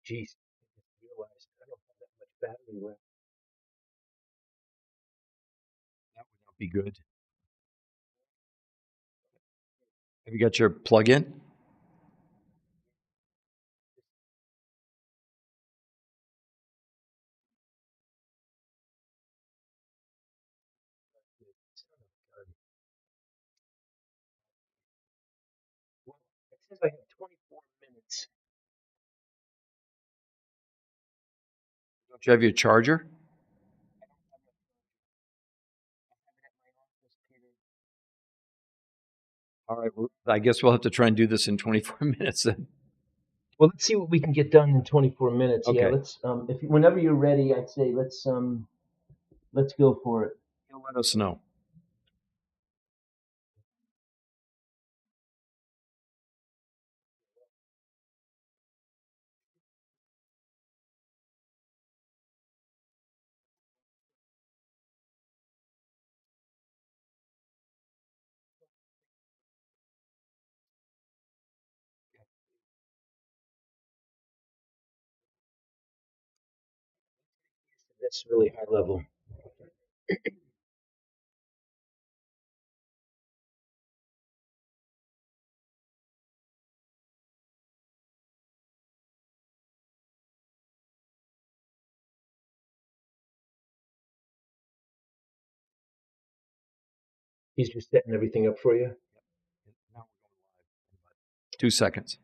Geez, I just realized I don't have that much battery left. That would not be good. Have you got your plug-in? Son of a gun. Well, it says I have 24 minutes. Don't you have your charger? I don't have my I have it at my office, Peter. All right, well, I guess we'll have to try and do this in 24 minutes then. Well, let's see what we can get done in 24 minutes. Yeah, Okay. let's if whenever you're ready, I'd say let's go for it. You'll let us know. That's really high level. He's just setting everything up for you. Now we're going live in about 2 seconds.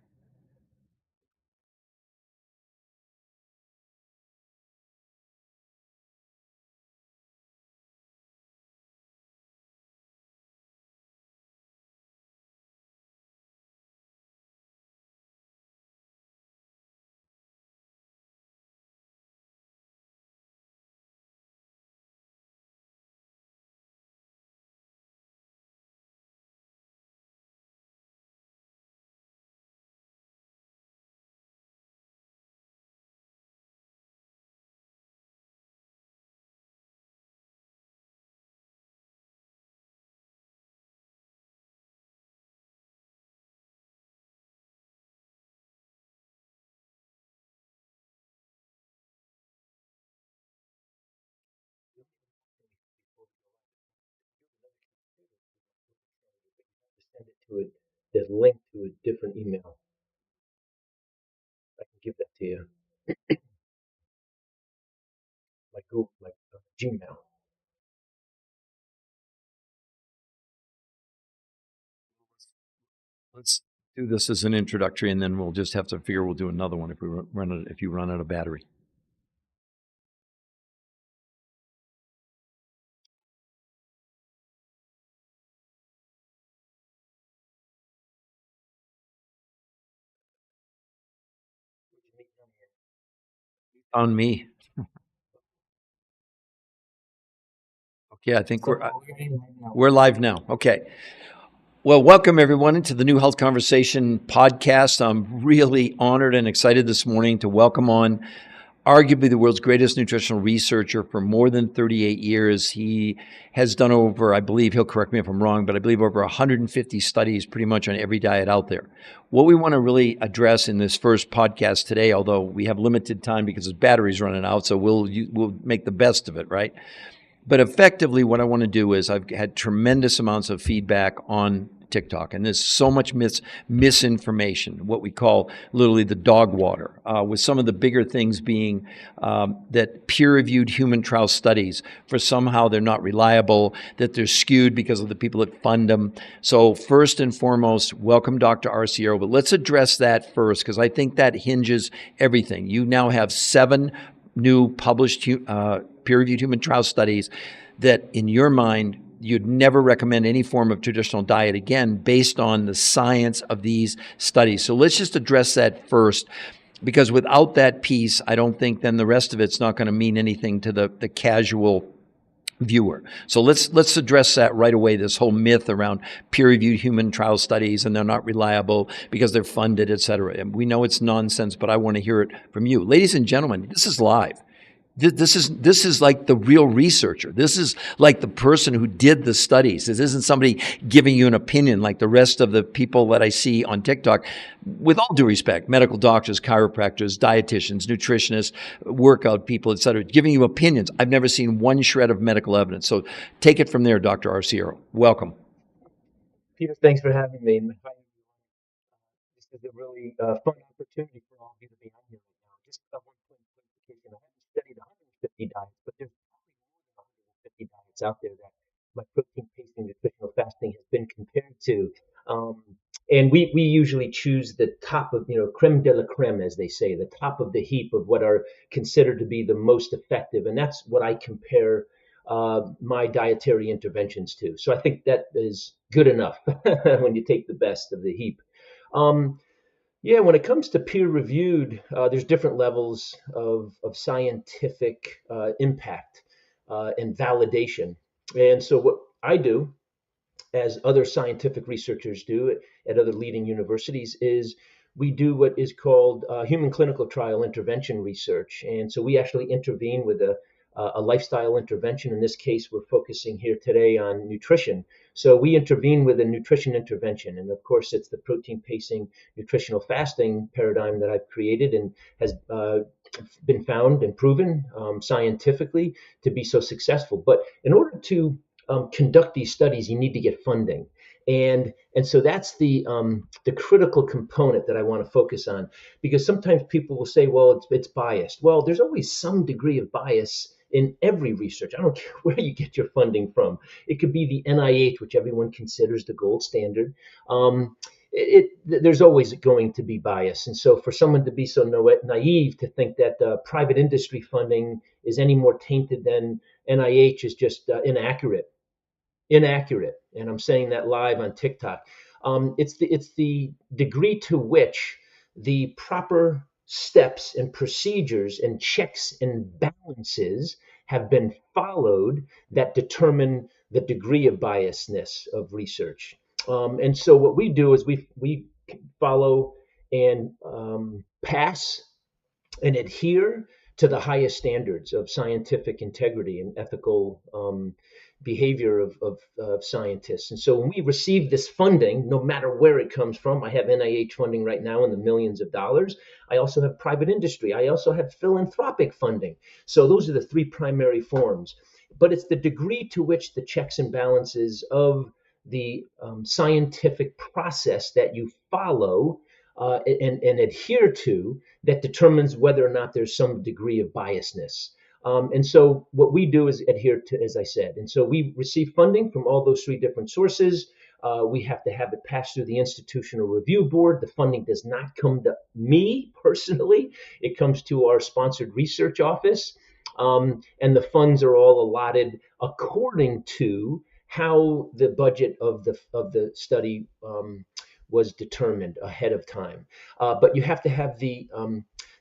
Send it to it. There's a link to a different email. I can give that to you. My Google, my Gmail. Let's do this as an introductory, and then we'll just have to figure we'll do another one if you run out of battery. On me. Okay, I think we're live now. Okay. Well, welcome everyone to the New Health Conversation podcast. I'm really honored and excited this morning to welcome on arguably the world's greatest nutritional researcher for more than 38 years. He has done over, I believe, he'll correct me if I'm wrong, but I believe over 150 studies pretty much on every diet out there. What we want to really address in this first podcast today, although we have limited time because his battery's running out, so we'll make the best of it, right? But effectively, what I want to do is I've had tremendous amounts of feedback on TikTok, and there's so much misinformation, what we call literally the dog water, with some of the bigger things being that peer-reviewed human trial studies, for somehow they're not reliable, that they're skewed because of the people that fund them. So first and foremost, welcome Dr. Arciero, but let's address that first because I think that hinges everything. You now have 7 new published peer-reviewed human trial studies that, in your mind, you'd never recommend any form of traditional diet again based on the science of these studies. So let's just address that first, because without that piece, I don't think then the rest of it's not going to mean anything to the casual viewer. So let's address that right away, this whole myth around peer-reviewed human trial studies and they're not reliable because they're funded, et cetera. And we know it's nonsense, but I want to hear it from you. Ladies and gentlemen, this is live. This is like the real researcher. This is like the person who did the studies. This isn't somebody giving you an opinion like the rest of the people that I see on TikTok. With all due respect, medical doctors, chiropractors, dietitians, nutritionists, workout people, etc., giving you opinions. I've never seen one shred of medical evidence. So take it from there, Dr. Arciero. Welcome. Peter, thanks for having me. This is a really fun opportunity for all of you to be on here right now. Just one point of clarification. I haven't studied 150 diets, but there's probably more than 150 diets out there that my protein pacing nutritional fasting has been compared to. Um, and we usually choose the top of, creme de la creme, as they say, the top of the heap of what are considered to be the most effective. And that's what I compare my dietary interventions to. So I think that is good enough when you take the best of the heap. Um, yeah, when it comes to peer reviewed, there's different levels of scientific impact and validation. And so, what I do, as other scientific researchers do at other leading universities, is we do what is called human clinical trial intervention research. And so we actually intervene with a lifestyle intervention. In this case, we're focusing here today on nutrition. So we intervene with a nutrition intervention. And of course, it's the protein pacing nutritional fasting paradigm that I've created and has been found and proven scientifically to be so successful. But in order to conduct these studies, you need to get funding, and so that's the critical component that I want to focus on, because sometimes people will say, well, it's biased. Well, there's always some degree of bias in every research. I don't care where you get your funding from. It could be the NIH, which everyone considers the gold standard. There's always going to be bias, and so for someone to be so naive to think that private industry funding is any more tainted than NIH is just inaccurate, and I'm saying that live on TikTok. It's the degree to which the proper steps and procedures and checks and balances have been followed that determine the degree of biasness of research. And so what we do is we follow and pass and adhere to the highest standards of scientific integrity and ethical behavior of scientists. And so when we receive this funding, no matter where it comes from, I have NIH funding right now in the millions of dollars. I also have private industry. I also have philanthropic funding. So those are the three primary forms. But it's the degree to which the checks and balances of the scientific process that you follow and adhere to that determines whether or not there's some degree of biasness. And so what we do is adhere to, as I said, and so we receive funding from all those three different sources. We have to have it pass through the institutional review board. The funding does not come to me personally. It comes to our sponsored research office. And the funds are all allotted according to how the budget of the study was determined ahead of time. But you have to have the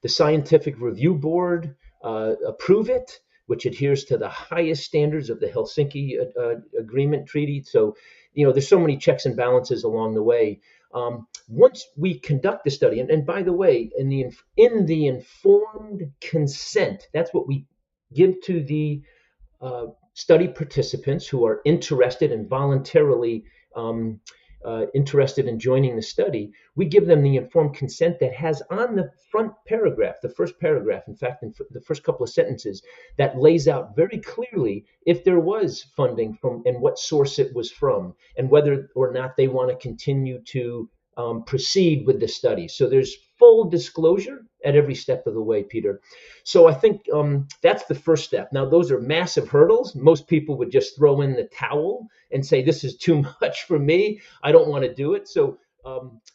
scientific review board approve it, which adheres to the highest standards of the Helsinki Agreement Treaty. So, there's so many checks and balances along the way. Once we conduct the study, and by the way, in the informed consent, that's what we give to the study participants who are interested and voluntarily interested in joining the study. We give them the informed consent that has on the front paragraph, the first paragraph, in fact, in the first couple of sentences, that lays out very clearly if there was funding from and what source it was from, and whether or not they want to continue to proceed with the study. So there's full disclosure at every step of the way, Peter. So I think that's the first step. Now, those are massive hurdles. Most people would just throw in the towel and say, this is too much for me. I don't want to do it. So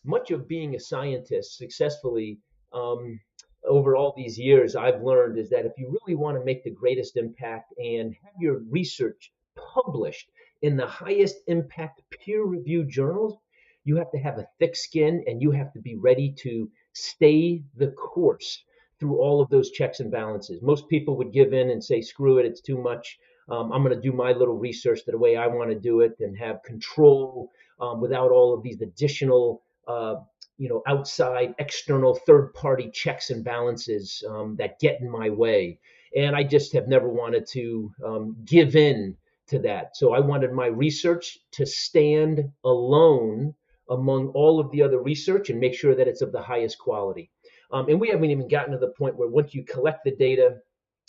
much of being a scientist successfully over all these years, I've learned is that if you really want to make the greatest impact and have your research published in the highest impact peer-reviewed journals, you have to have a thick skin and you have to be ready to stay the course through all of those checks and balances. Most people would give in and say, screw it, it's too much. I'm going to do my little research the way I want to do it and have control without all of these additional, outside, external, third-party checks and balances that get in my way. And I just have never wanted to give in to that. So I wanted my research to stand alone among all of the other research and make sure that it's of the highest quality. And we haven't even gotten to the point where once you collect the data,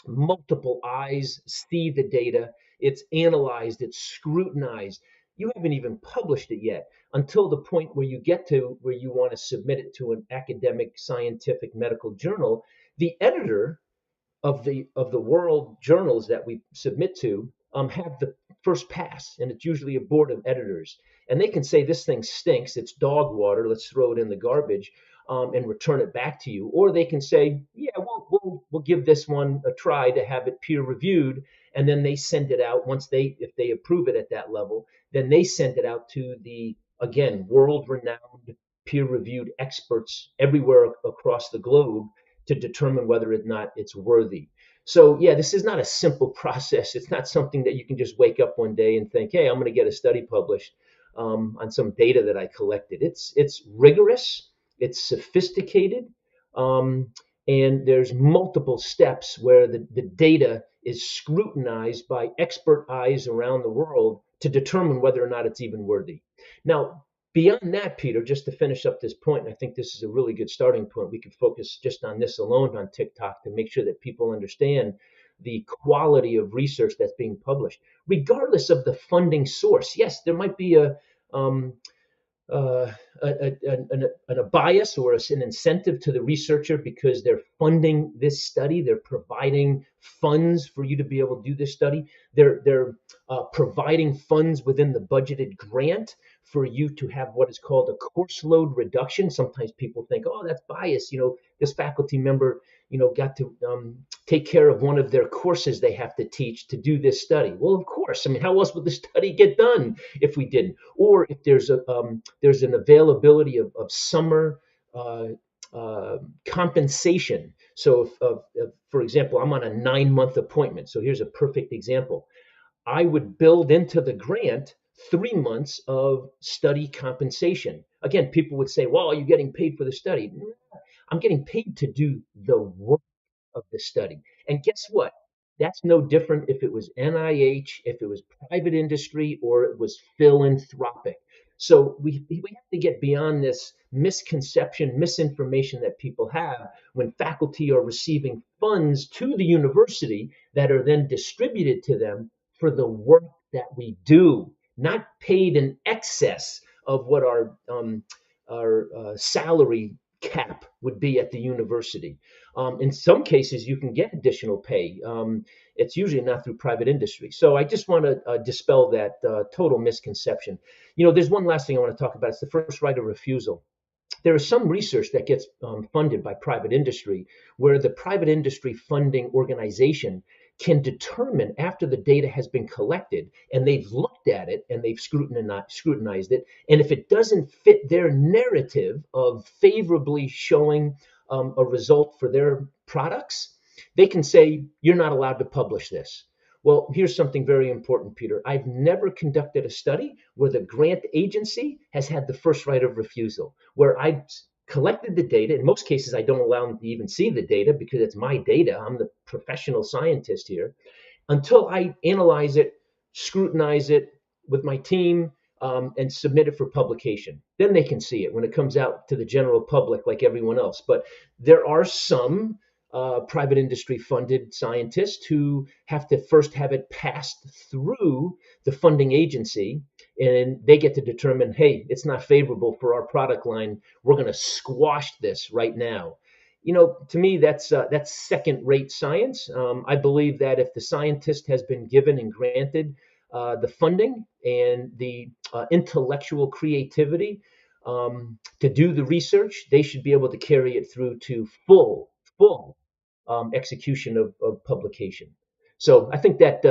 multiple eyes see the data, it's analyzed, it's scrutinized. You haven't even published it yet until the point where you get to where you want to submit it to an academic, scientific, medical journal. The editor of the world journals that we submit to have the first pass, and it's usually a board of editors, and they can say this thing stinks, it's dog water, let's throw it in the garbage, and return it back to you, or they can say, yeah, we'll give this one a try to have it peer reviewed, and then they send it out once they if they approve it at that level, then they send it out to the again world renowned peer reviewed experts everywhere across the globe to determine whether or not it's worthy. So yeah, this is not a simple process. It's not something that you can just wake up one day and think, hey, I'm going to get a study published on some data that I collected. It's rigorous, it's sophisticated, um, and there's multiple steps where the data is scrutinized by expert eyes around the world to determine whether or not it's even worthy. Now, beyond that, Peter, just to finish up this point, and I think this is a really good starting point, we could focus just on this alone on TikTok to make sure that people understand the quality of research that's being published, regardless of the funding source. Yes, there might be um, uh, a bias or an incentive to the researcher because they're funding this study. They're providing funds for you to be able to do this study. They're providing funds within the budgeted grant for you to have what is called a course load reduction. Sometimes people think, oh, that's bias. This faculty member, got to take care of one of their courses they have to teach to do this study. Well, of course. I mean, how else would the study get done if we didn't? Or if there's an availability of summer uh, compensation. So, for example, I'm on a 9-month appointment. So here's a perfect example. I would build into the grant 3 months of study compensation. Again, people would say, well, are you getting paid for the study? I'm getting paid to do the work of the study. And guess what? That's no different if it was NIH, if it was private industry, or it was philanthropic. So we have to get beyond this misconception, misinformation that people have when faculty are receiving funds to the university that are then distributed to them for the work that we do, not paid in excess of what our salary cap would be at the university. In some cases, you can get additional pay. It's usually not through private industry. So I just want to dispel that total misconception. There's one last thing I want to talk about. It's the first right of refusal. There is some research that gets funded by private industry where the private industry funding organization can determine after the data has been collected and they've looked at it and they've scrutinized it. And if it doesn't fit their narrative of favorably showing a result for their products, they can say, you're not allowed to publish this. Well, here's something very important, Peter. I've never conducted a study where the grant agency has had the first right of refusal, where I've collected the data. In most cases, I don't allow them to even see the data because it's my data. I'm the professional scientist here. Until I analyze it, scrutinize it with my team, and submit it for publication. Then they can see it when it comes out to the general public like everyone else. But there are some private industry funded scientists who have to first have it passed through the funding agency, and they get to determine, hey, it's not favorable for our product line. We're going to squash this right now. To me, that's second-rate science. I believe that if the scientist has been given and granted the funding and the intellectual creativity to do the research, they should be able to carry it through to full execution of publication. So I think that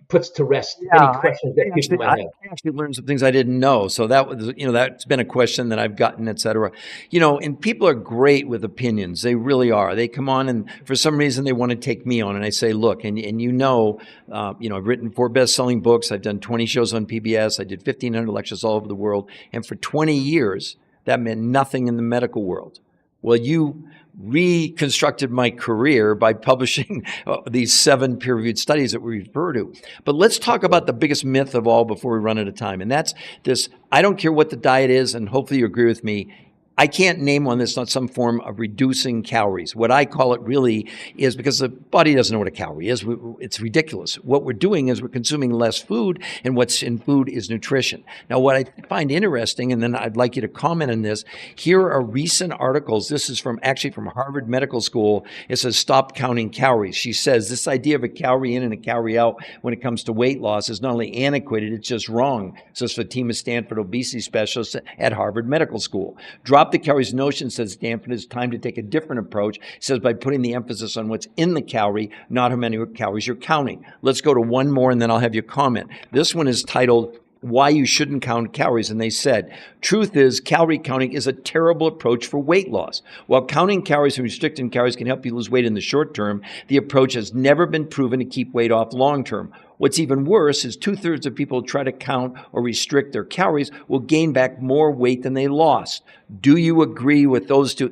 puts to rest Yeah, any questions that people might I have. actually learned some things I didn't know. So that was, that's been a question that I've gotten, et cetera. And people are great with opinions. They really are. They come on and for some reason they want to take me on. And I say, look, and I've written 4 best-selling books. I've done 20 shows on PBS. I did 1,500 lectures all over the world. And for 20 years, that meant nothing in the medical world. Well, you reconstructed my career by publishing these 7 peer-reviewed studies that we refer to. But let's talk about the biggest myth of all before we run out of time. And that's this: I don't care what the diet is, and hopefully you agree with me, I can't name one that's not some form of reducing calories. What I call it really is, because the body doesn't know what a calorie is, it's ridiculous. What we're doing is we're consuming less food, and what's in food is nutrition. Now, what I find interesting, and then I'd like you to comment on this, here are recent articles. This is from Harvard Medical School. It says, "Stop counting calories." She says this idea of a calorie in and a calorie out when it comes to weight loss is not only antiquated, it's just wrong. Says Fatima Stanford, obesity specialist at Harvard Medical School. Drop the calories notion, says Stanford. It's time to take a different approach. It says by putting the emphasis on what's in the calorie, not how many calories you're counting. Let's go to one more and then I'll have you comment. This one is titled, "Why You Shouldn't Count Calories." And they said, "Truth is, calorie counting is a terrible approach for weight loss. While counting calories and restricting calories can help you lose weight in the short term, the approach has never been proven to keep weight off long term. What's even worse is 2/3 of people who try to count or restrict their calories will gain back more weight than they lost." Do you agree with those two?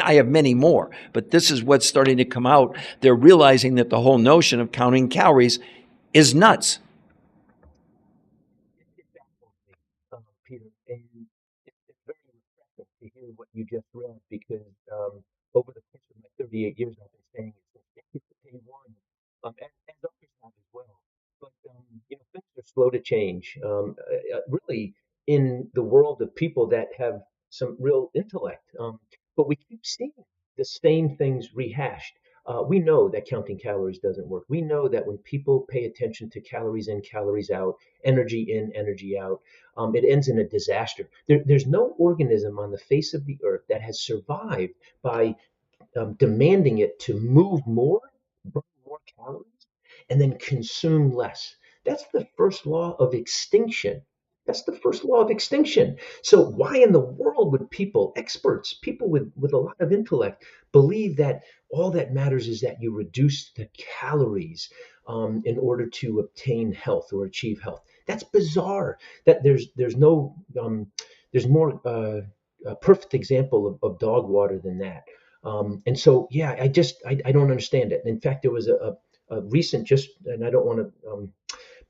I have many more, but this is what's starting to come out. They're realizing that the whole notion of counting calories is nuts. Peter, and it's very refreshing to hear what you just read because over the course of my 38 years, I've been saying it since day one, and others have as well. But things are slow to change. Really, in the world of people that have some real intellect, but we keep seeing the same things rehashed. We know that counting calories doesn't work. We know that when people pay attention to calories in, calories out, energy in, energy out, it ends in a disaster. There's no organism on the face of the earth that has survived by demanding it to move more, burn more calories, and then consume less. That's the first law of extinction. That's the first law of extinction. So why in the world would people, experts, people with a lot of intellect, believe that all that matters is that you reduce the calories in order to obtain health or achieve health? That's bizarre. That there's no there's more a perfect example of dog water than that. And so, yeah, I don't understand it. In fact, there was a recent, just, and I don't want to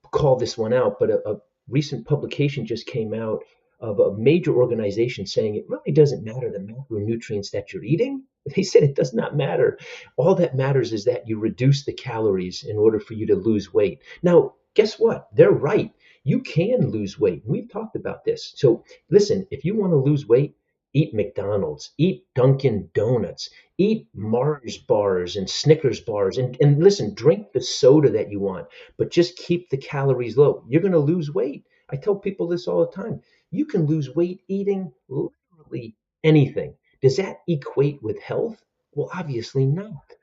call this one out, but a recent publication just came out of a major organization saying it really doesn't matter the macronutrients that you're eating. They said it does not matter. All that matters is that you reduce the calories in order for you to lose weight. Now, guess what? They're right. You can lose weight. We've talked about this. So listen, if you want to lose weight, eat McDonald's, eat Dunkin' Donuts, eat Mars bars and Snickers bars, and listen, drink the soda that you want, but just keep the calories low. You're going to lose weight. I tell people this all the time. You can lose weight eating literally anything. Does that equate with health? Well, obviously not.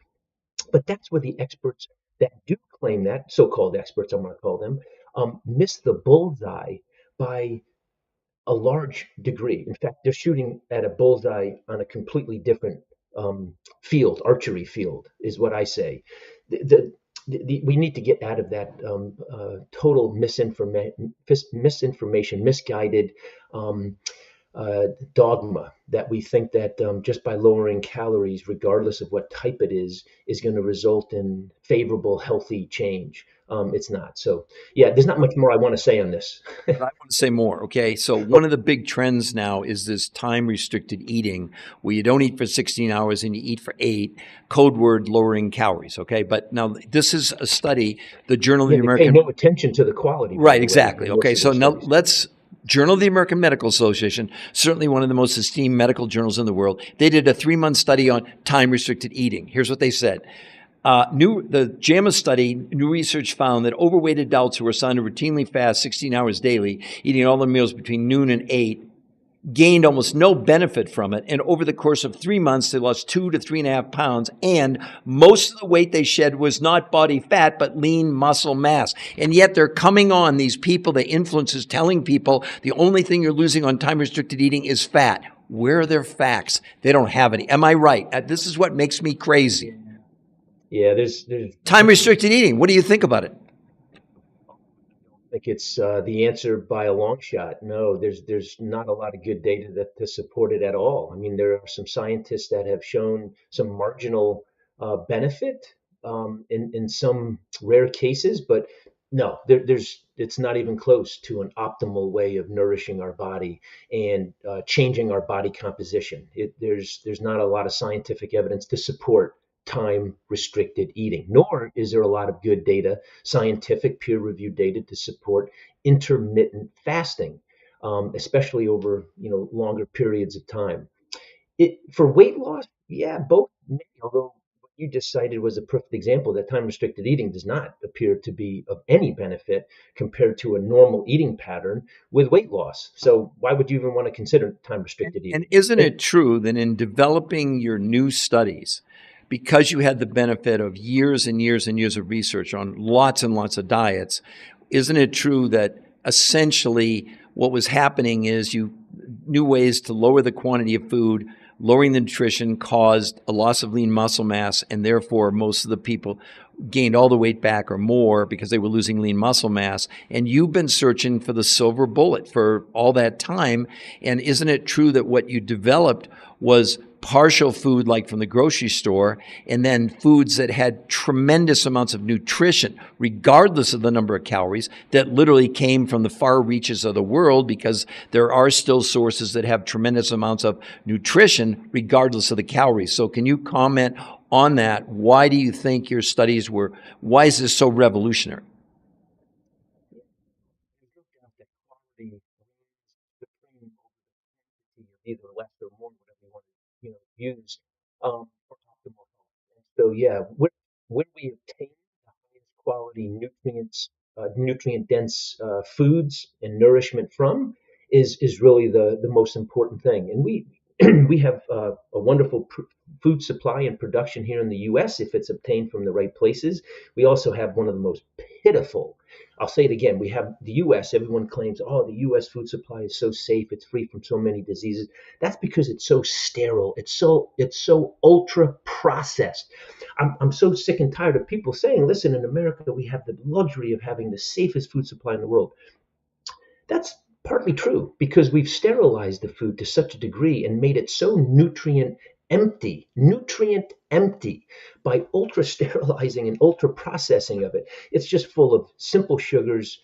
But that's where the experts that do claim that, so-called experts, I'm going to call them, miss the bullseye by a large degree. In fact, they're shooting at a bullseye on a completely different field, archery field, is what I say. We need to get out of that total misinformation, misguided dogma that we think that just by lowering calories, regardless of what type it is going to result in favorable, healthy change. It's not. So, yeah, there's not much more I want to say on this. But I want to say more. Okay. So one of the big trends now is this time restricted eating where you don't eat for 16 hours and you eat for 8, code word lowering calories. Okay. But now this is a study, the Journal of the American. Pay no attention to the quality. Right. Exactly. Okay. So now let's Journal of the American Medical Association, certainly one of the most esteemed medical journals in the world. They did a 3-month study on time restricted eating. Here's what they said. The JAMA study, new research found that overweight adults who were assigned to routinely fast 16 hours daily, eating all their meals between noon and 8, gained almost no benefit from it. And over the course of 3 months, they lost 2 to 3.5 pounds. And most of the weight they shed was not body fat, but lean muscle mass. And yet they're coming on, these people, the influencers, telling people the only thing you're losing on time-restricted eating is fat. Where are their facts? They don't have any. Am I right? This is what makes me crazy. Yeah, there's time-restricted eating. What do you think about it? think it's the answer by a long shot. No, there's not a lot of good data that to support it at all. I mean, there are some scientists that have shown some marginal benefit in some rare cases, but no, there's it's not even close to an optimal way of nourishing our body and changing our body composition. There's not a lot of scientific evidence to support time restricted eating, nor is there a lot of good data, scientific peer reviewed data to support intermittent fasting, especially over longer periods of time. It for weight loss, yeah, both may, although what you just cited was a perfect example that time restricted eating does not appear to be of any benefit compared to a normal eating pattern with weight loss. So why would you even want to consider time restricted And eating? isn't And it true that in developing your new studies, because you had the benefit of years and years and years of research on lots and lots of diets, isn't it true that essentially what was happening is you new ways to lower the quantity of food, lowering the nutrition caused a loss of lean muscle mass, and therefore most of the people gained all the weight back or more because they were losing lean muscle mass. And you've been searching for the silver bullet for all that time. And isn't it true that what you developed was partial food like from the grocery store, and then foods that had tremendous amounts of nutrition, regardless of the number of calories, that literally came from the far reaches of the world, because there are still sources that have tremendous amounts of nutrition, regardless of the calories. So can you comment on that? Why do you think your studies why is this so revolutionary? quality supreme either less or more, whatever you want to use for optimal health. And so yeah, when we obtain the highest quality nutrients, nutrient dense foods and nourishment from is really the most important thing. And we we have a wonderful food supply and production here in the U.S. if it's obtained from the right places. We also have one of the most pitiful. I'll say it again. We have the U.S. Everyone claims, oh, the U.S. food supply is so safe. It's free from so many diseases. That's because it's so sterile. It's so ultra processed. I'm so sick and tired of people saying, listen, in America we have the luxury of having the safest food supply in the world. That's partly true because we've sterilized the food to such a degree and made it so nutrient empty by ultra sterilizing and ultra processing of it. It's just full of simple sugars,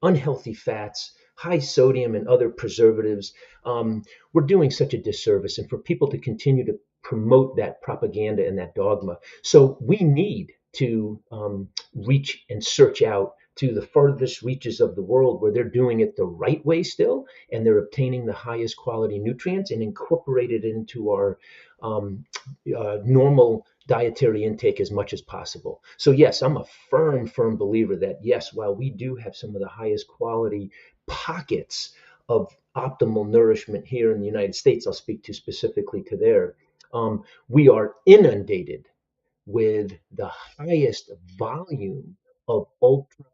unhealthy fats, high sodium, and other preservatives. We're doing such a disservice, and for people to continue to promote that propaganda and that dogma. So we need to reach and search out to the farthest reaches of the world where they're doing it the right way still, and they're obtaining the highest quality nutrients and incorporate it into our um, normal dietary intake as much as possible. So yes, I'm a firm believer that yes, while we do have some of the highest quality pockets of optimal nourishment here in the United States, I'll speak to specifically to there, we are inundated with the highest volume of ultra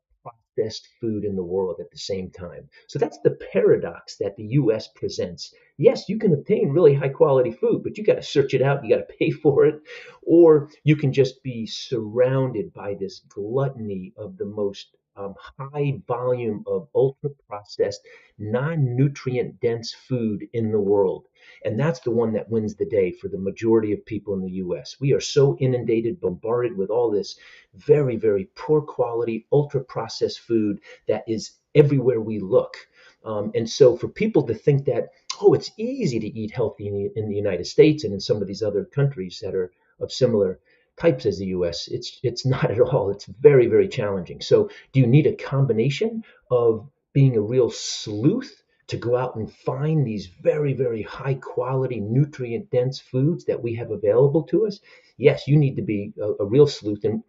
processed food in the world at the same time. So that's the paradox that the US presents. Yes, you can obtain really high quality food, but you got to search it out, you got to pay for it, or you can just be surrounded by this gluttony of the most high volume of ultra processed, non nutrient dense food in the world. And that's the one that wins the day for the majority of people in the US. We are so inundated, bombarded with all this very poor quality, ultra processed food that is everywhere we look. And so for people to think that, oh, it's easy to eat healthy in the United States and in some of these other countries that are of similar types as the US, it's not at all. It's very challenging. So do you need a combination of being a real sleuth to go out and find these very high quality, nutrient dense foods that we have available to us? Yes, you need to be a real sleuth. And,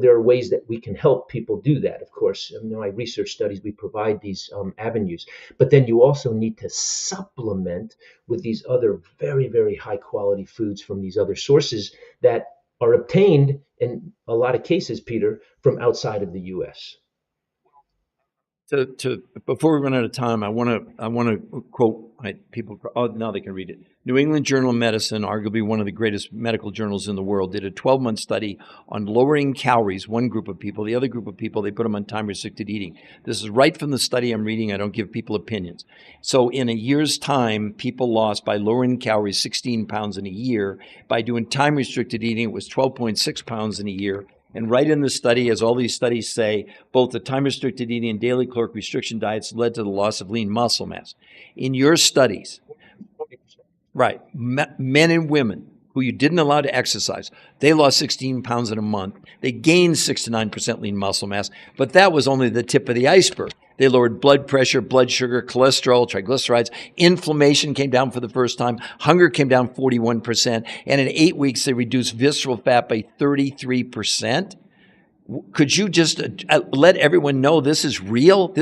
there are ways that we can help people do that, of course. I research studies, we provide these avenues. But then you also need to supplement with these other very high quality foods from these other sources that are obtained in a lot of cases, Peter, from outside of the US. To before we run out of time, I want to quote people. Oh, now they can read it. New England Journal of Medicine, arguably one of the greatest medical journals in the world, did a 12-month study on lowering calories. One group of people, the other group of people, they put them on time-restricted eating. This is right from the study I'm reading. I don't give people opinions. So in a year's time, people lost by lowering calories 16 pounds in a year. By doing time-restricted eating, it was 12.6 pounds in a year. And right in the study, as all these studies say, both the time-restricted eating and daily caloric restriction diets led to the loss of lean muscle mass. In your studies, 40%. right, men and women who you didn't allow to exercise, they lost 16 pounds in a month. They gained 6 to 9% lean muscle mass, but that was only the tip of the iceberg. They lowered blood pressure, blood sugar, cholesterol, triglycerides. Inflammation came down for the first time. Hunger came down 41%. And in 8 weeks, they reduced visceral fat by 33%. Could you just let everyone know this is real?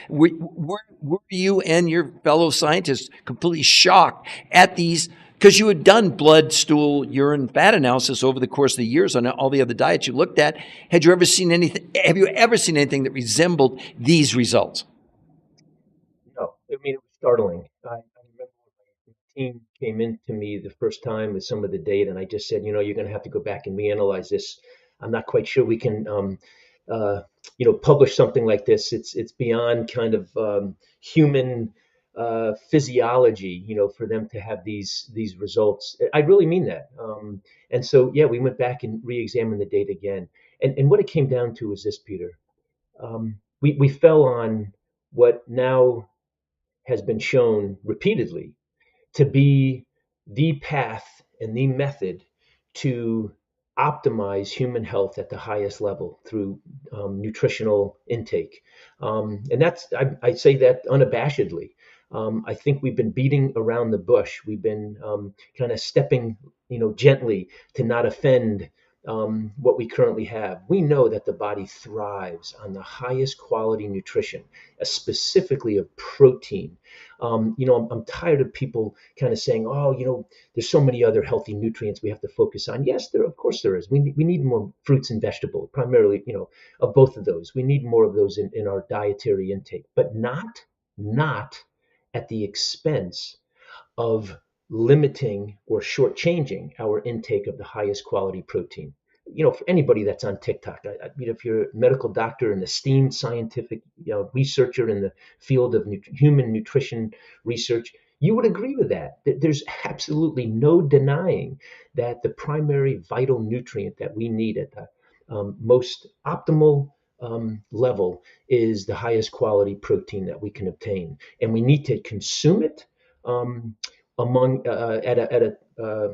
Were you and your fellow scientists completely shocked at these? Because you had done blood, stool, urine, fat analysis over the course of the years on all the other diets you looked at. Had you ever seen anything? Have you ever seen anything that resembled these results? No, I mean, it was startling. I remember when my team came into me the first time with some of the data, and I just said, you're going to have to go back and reanalyze this. I'm not quite sure we can, uh, publish something like this. It's beyond kind of human physiology, for them to have these results. I really mean that. And so, yeah, we went back and re-examined the data again. And what it came down to was this, Peter. We fell on what now has been shown repeatedly to be the path and the method to optimize human health at the highest level through nutritional intake. And I say that unabashedly. I think we've been beating around the bush. We've been kind of stepping, gently to not offend what we currently have. We know that the body thrives on the highest quality nutrition, specifically of protein. I'm tired of people kind of saying, oh, there's so many other healthy nutrients we have to focus on. Yes, of course there is. We need more fruits and vegetables, primarily, of both of those. We need more of those in our dietary intake, but not at the expense of limiting or shortchanging our intake of the highest quality protein. For anybody that's on TikTok, if you're a medical doctor, an esteemed scientific researcher in the field of human nutrition research, you would agree with that. There's absolutely no denying that the primary vital nutrient that we need at the most optimal level is the highest quality protein that we can obtain, and we need to consume it um, among at a uh,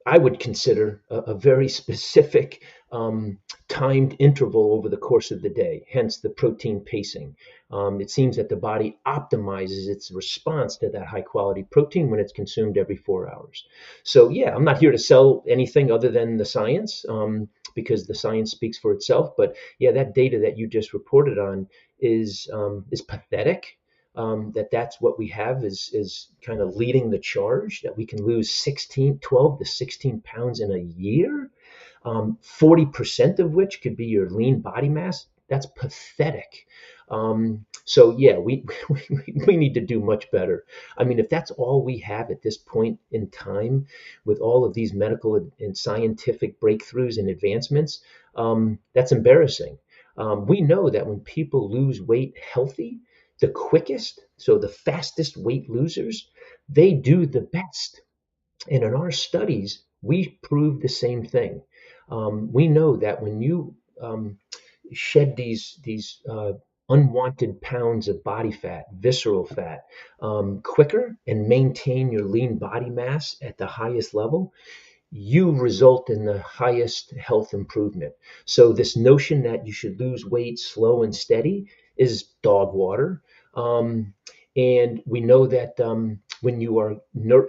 I would consider a very specific timed interval over the course of the day, hence the protein pacing. It seems that the body optimizes its response to that high quality protein when it's consumed every 4 hours. So, yeah, I'm not here to sell anything other than the science, because the science speaks for itself. But yeah, that data that you just reported on is pathetic. That's what we have is kind of leading the charge, that we can lose 12 to 16 pounds in a year, 40% of which could be your lean body mass. That's pathetic. So yeah, we need to do much better. I mean, if that's all we have at this point in time, with all of these medical and scientific breakthroughs and advancements, that's embarrassing. We know that when people lose weight healthy, the quickest, so the fastest weight losers, they do the best. And in our studies, we prove the same thing. We know that when you shed these unwanted pounds of body fat, visceral fat, quicker, and maintain your lean body mass at the highest level, you result in the highest health improvement. So this notion that you should lose weight slow and steady is dog water. Um, and we know that when you are not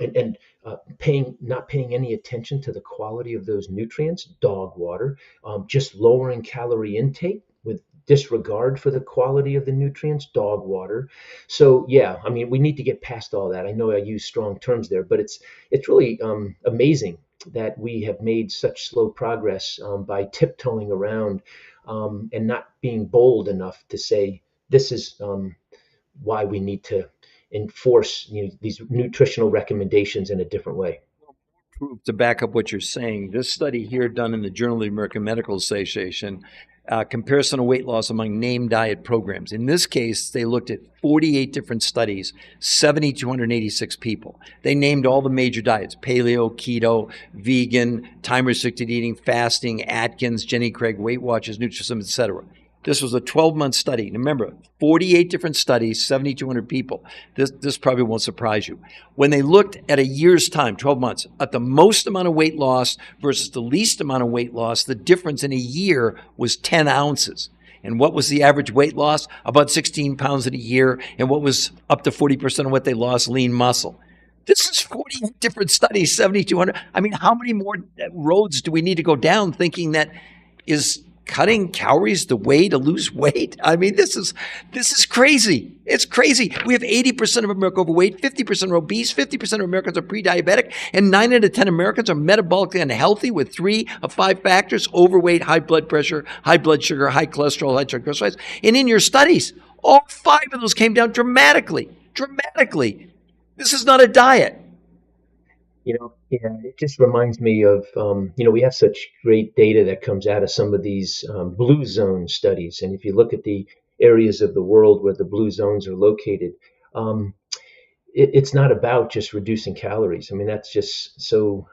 paying any attention to the quality of those nutrients, dog water, just lowering calorie intake with disregard for the quality of the nutrients, dog water. So yeah, I mean, we need to get past all that. I know I use strong terms there, but it's really amazing that we have made such slow progress by tiptoeing around and not being bold enough to say this is why we need to enforce these nutritional recommendations in a different way. Proof to back up what you're saying. This study here done in the Journal of the American Medical Association, comparison of weight loss among named diet programs. In this case, they looked at 48 different studies, 7,286 people. They named all the major diets: paleo, keto, vegan, time-restricted eating, fasting, Atkins, Jenny Craig, Weight Watchers, Nutrisystem, etc. This was a 12-month study. And remember, 48 different studies, 7,200 people. This probably won't surprise you. When they looked at a year's time, 12 months, at the most amount of weight loss versus the least amount of weight loss, the difference in a year was 10 ounces. And what was the average weight loss? About 16 pounds in a year. And what was up to 40% of what they lost? Lean muscle. This is 40 different studies, 7,200. I mean, how many more roads do we need to go down thinking that is cutting calories the way to lose weight? I mean, this is crazy. It's crazy. We have 80% of America overweight, 50% are obese, 50% of Americans are pre-diabetic, and 9 out of 10 Americans are metabolically unhealthy with 3 of 5 factors: overweight, high blood pressure, high blood sugar, high cholesterol, high triglycerides. And in your studies, all 5 of those came down dramatically. Dramatically. This is not a diet. Yeah, it just reminds me of, we have such great data that comes out of some of these blue zone studies. And if you look at the areas of the world where the blue zones are located, um, it's not about just reducing calories. I mean, that's just so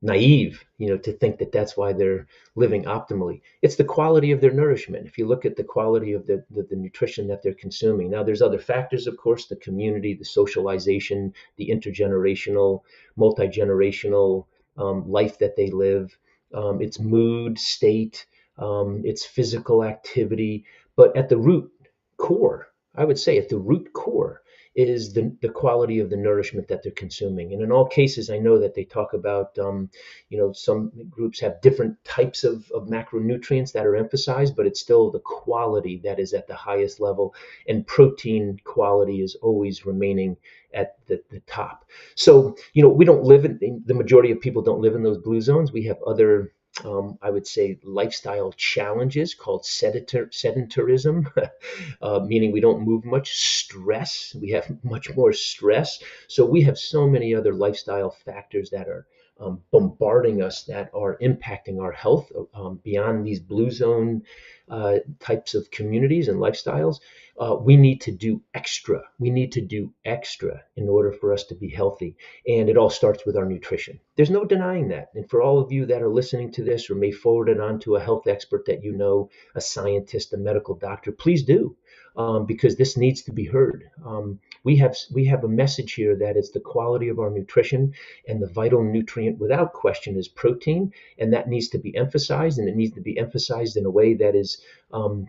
naive, to think that that's why they're living optimally. It's the quality of their nourishment. If you look at the quality of the nutrition that they're consuming. Now, there's other factors, of course: the community, the socialization, the intergenerational, multi-generational life that they live, its mood state, its physical activity. But at the root core, I would say at the root core, is the quality of the nourishment that they're consuming. And in all cases, I know that they talk about, some groups have different types of macronutrients that are emphasized, but it's still the quality that is at the highest level. And protein quality is always remaining at the top. So, we don't live in, the majority of people don't live in those blue zones. We have other I would say lifestyle challenges called sedentarism, meaning we don't move much. Stress, we have much more stress. So we have so many other lifestyle factors that are bombarding us, that are impacting our health beyond these blue zone types of communities and lifestyles. We need to do extra. We need to do extra in order for us to be healthy. And it all starts with our nutrition. There's no denying that. And for all of you that are listening to this or may forward it on to a health expert that you know, a scientist, a medical doctor, please do. Because this needs to be heard. We have a message here that it's the quality of our nutrition, and the vital nutrient without question is protein, and that needs to be emphasized, and it needs to be emphasized in a way that is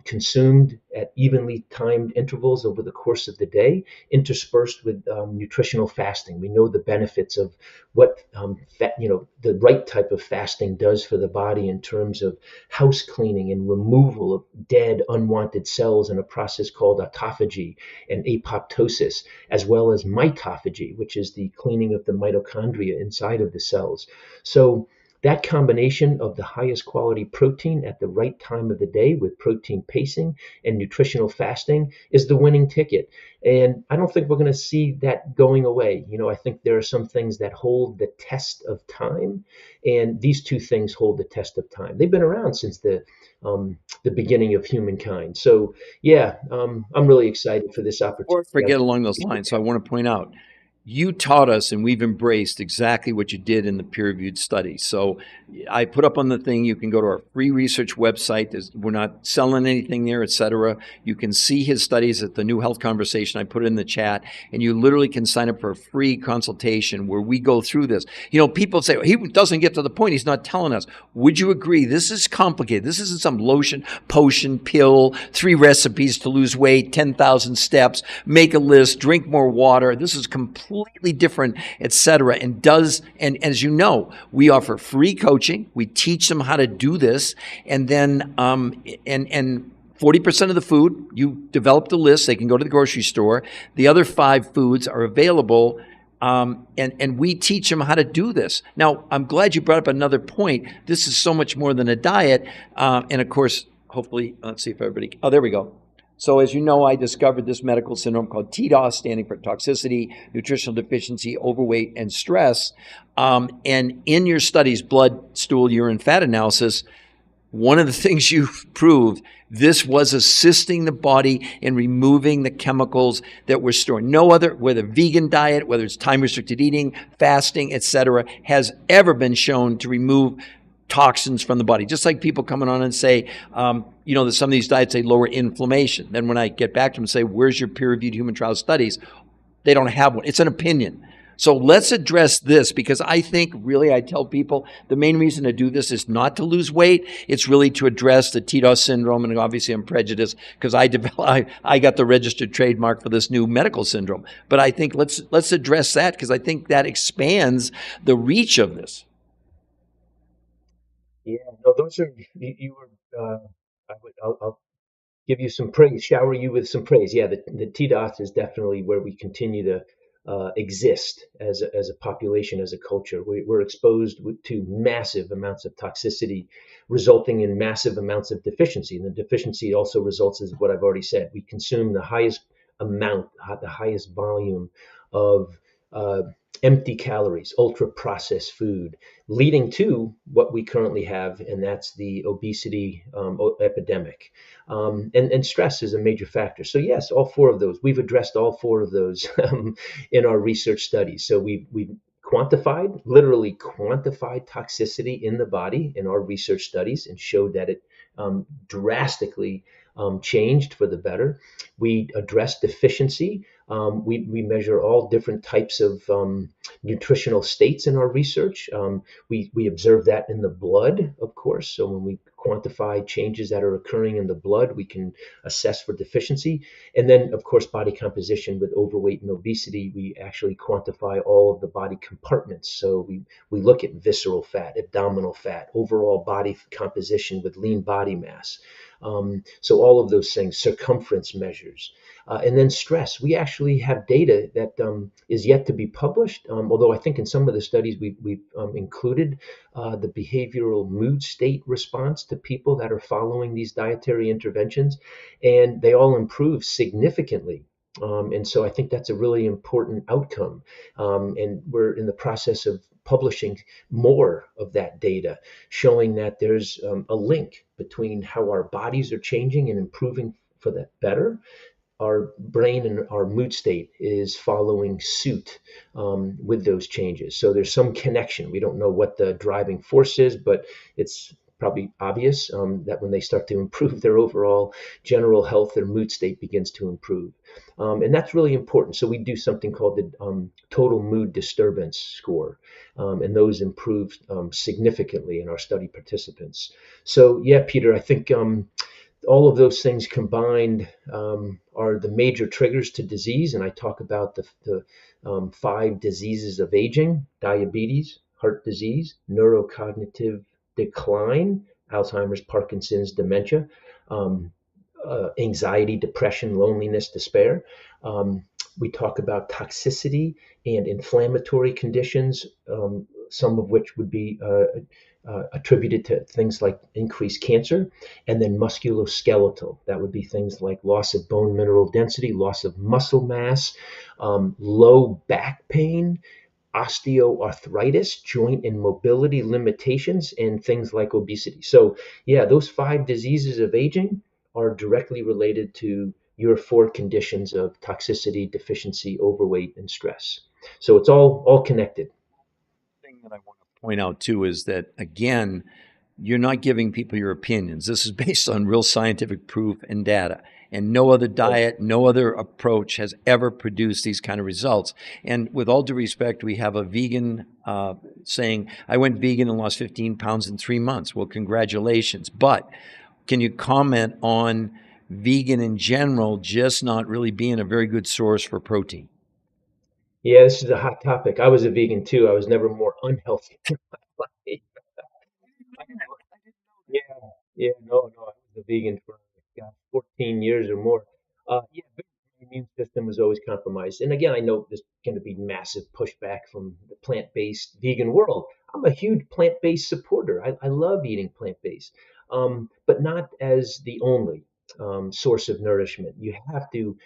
consumed at evenly timed intervals over the course of the day, interspersed with nutritional fasting. We know the benefits of what the right type of fasting does for the body in terms of house cleaning and removal of dead, unwanted cells in a process called autophagy and apoptosis, as well as mitophagy, which is the cleaning of the mitochondria inside of the cells. So that combination of the highest quality protein at the right time of the day with protein pacing and nutritional fasting is the winning ticket. And I don't think we're going to see that going away. I think there are some things that hold the test of time, and these two things hold the test of time. They've been around since the beginning of humankind. So yeah, I'm really excited for this opportunity. Or forget along those lines. So I want to point out, you taught us, and we've embraced exactly what you did in the peer-reviewed study. So I put up on the thing, you can go to our free research website. We're not selling anything there, etc. You can see his studies at the New Health Conversation. I put it in the chat, and you literally can sign up for a free consultation where we go through this. People say, he doesn't get to the point. He's not telling us. Would you agree? This is complicated. This isn't some lotion, potion, pill, 3 recipes to lose weight, 10,000 steps, make a list, drink more water. This is completely different, etc. And as you know, we offer free coaching. We teach them how to do this, and then and 40% of the food, you develop the list. They can go to the grocery store. The other 5 foods are available, and we teach them how to do this. Now, I'm glad you brought up another point. This is so much more than a diet, and of course, hopefully, let's see if everybody, oh, there we go. So as you know, I discovered this medical syndrome called TDOS, standing for toxicity, nutritional deficiency, overweight, and stress. And in your studies, blood, stool, urine, fat analysis, one of the things you proved, this was assisting the body in removing the chemicals that were stored. No other, whether vegan diet, whether it's time restricted eating, fasting, etc., has ever been shown to remove toxins from the body. Just like people coming on and say, that some of these diets, they lower inflammation. Then when I get back to them and say, where's your peer-reviewed human trial studies? They don't have one. It's an opinion. So let's address this, because I think really, I tell people the main reason to do this is not to lose weight. It's really to address the TDOS syndrome. And obviously I'm prejudiced because I got the registered trademark for this new medical syndrome. But I think let's address that, because I think that expands the reach of this. Yeah, no, those are you were. I'll give you some praise, shower you with some praise. Yeah, the TDOT is definitely where we continue to exist as a population, as a culture. We're exposed to massive amounts of toxicity, resulting in massive amounts of deficiency. And the deficiency also results, as what I've already said, we consume the highest amount, the highest volume of uh, empty calories, ultra processed food, leading to what we currently have, and that's the obesity epidemic. And stress is a major factor. So yes, all four of those. We've addressed all four of those in our research studies. So we quantified, literally quantified toxicity in the body in our research studies and showed that it drastically changed for the better. We addressed deficiency. We measure all different types of nutritional states in our research. We observe that in the blood, of course. So when we quantify changes that are occurring in the blood, we can assess for deficiency. And then, of course, body composition with overweight and obesity, we actually quantify all of the body compartments. So we look at visceral fat, abdominal fat, overall body composition with lean body mass. So all of those things, circumference measures. And then stress. We actually have data that is yet to be published, although I think in some of the studies we've included the behavioral mood state response to people that are following these dietary interventions, and they all improve significantly. And so I think that's a really important outcome. And we're in the process of publishing more of that data, showing that there's a link between how our bodies are changing and improving for the better. Our brain and our mood state is following suit with those changes. So there's some connection. We don't know what the driving force is, but it's probably obvious that when they start to improve their overall general health, their mood state begins to improve. And that's really important. So we do something called the total mood disturbance score. And those improve significantly in our study participants. So yeah, Peter, I think all of those things combined are the major triggers to disease. And I talk about the five diseases of aging: diabetes, heart disease, neurocognitive decline, Alzheimer's, Parkinson's, dementia, um, anxiety, depression, loneliness, despair. Um, we talk about toxicity and inflammatory conditions, some of which would be attributed to things like increased cancer, and then musculoskeletal. That would be things like loss of bone mineral density, loss of muscle mass, low back pain, osteoarthritis, joint and mobility limitations, and things like obesity. So, yeah, those five diseases of aging are directly related to your four conditions of toxicity, deficiency, overweight, and stress. So it's all connected. Thing that I want to point out too is that, again, you're not giving people your opinions. This is based on real scientific proof and data. And no other diet, no other approach has ever produced these kind of results. And with all due respect, we have a vegan saying, I went vegan and lost 15 pounds in 3 months. Well, congratulations. But can you comment on vegan in general just not really being a very good source for protein? Yeah, this is a hot topic. I was a vegan too. I was never more unhealthy in my life. Yeah, yeah, no, I was a vegan for, gosh, 14 years or more. Yeah, but my immune system was always compromised. And again, I know there's going to be massive pushback from the plant-based vegan world. I'm a huge plant-based supporter. I love eating plant-based. but not as the only source of nourishment. You have to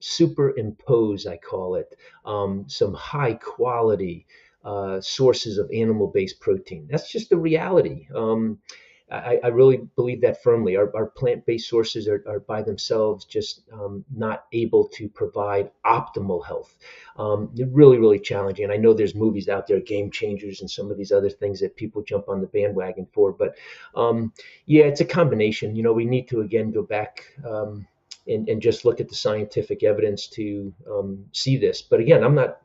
superimpose, I call it, some high quality sources of animal based protein. That's just the reality. I really believe that firmly. Our plant-based sources are by themselves just not able to provide optimal health. They're really, really challenging. And I know there's movies out there, Game Changers, and some of these other things that people jump on the bandwagon for. But yeah, it's a combination. We need to again go back. And just look at the scientific evidence to see this. But again, I'm not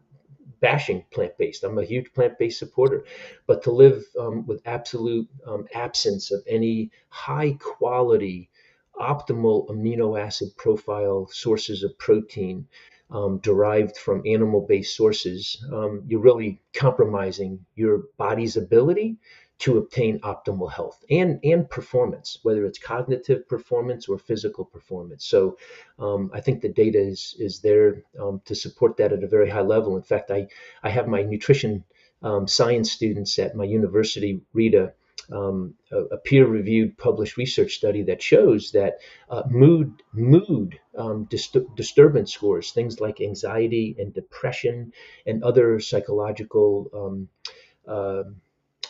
bashing plant-based. I'm a huge plant-based supporter, but to live with absolute absence of any high-quality, optimal amino acid profile sources of protein derived from animal-based sources, you're really compromising your body's ability to obtain optimal health and performance, whether it's cognitive performance or physical performance. So I think the data is there to support that at a very high level. In fact, I have my nutrition science students at my university read a peer-reviewed published research study that shows that disturbance scores, things like anxiety and depression and other psychological uh,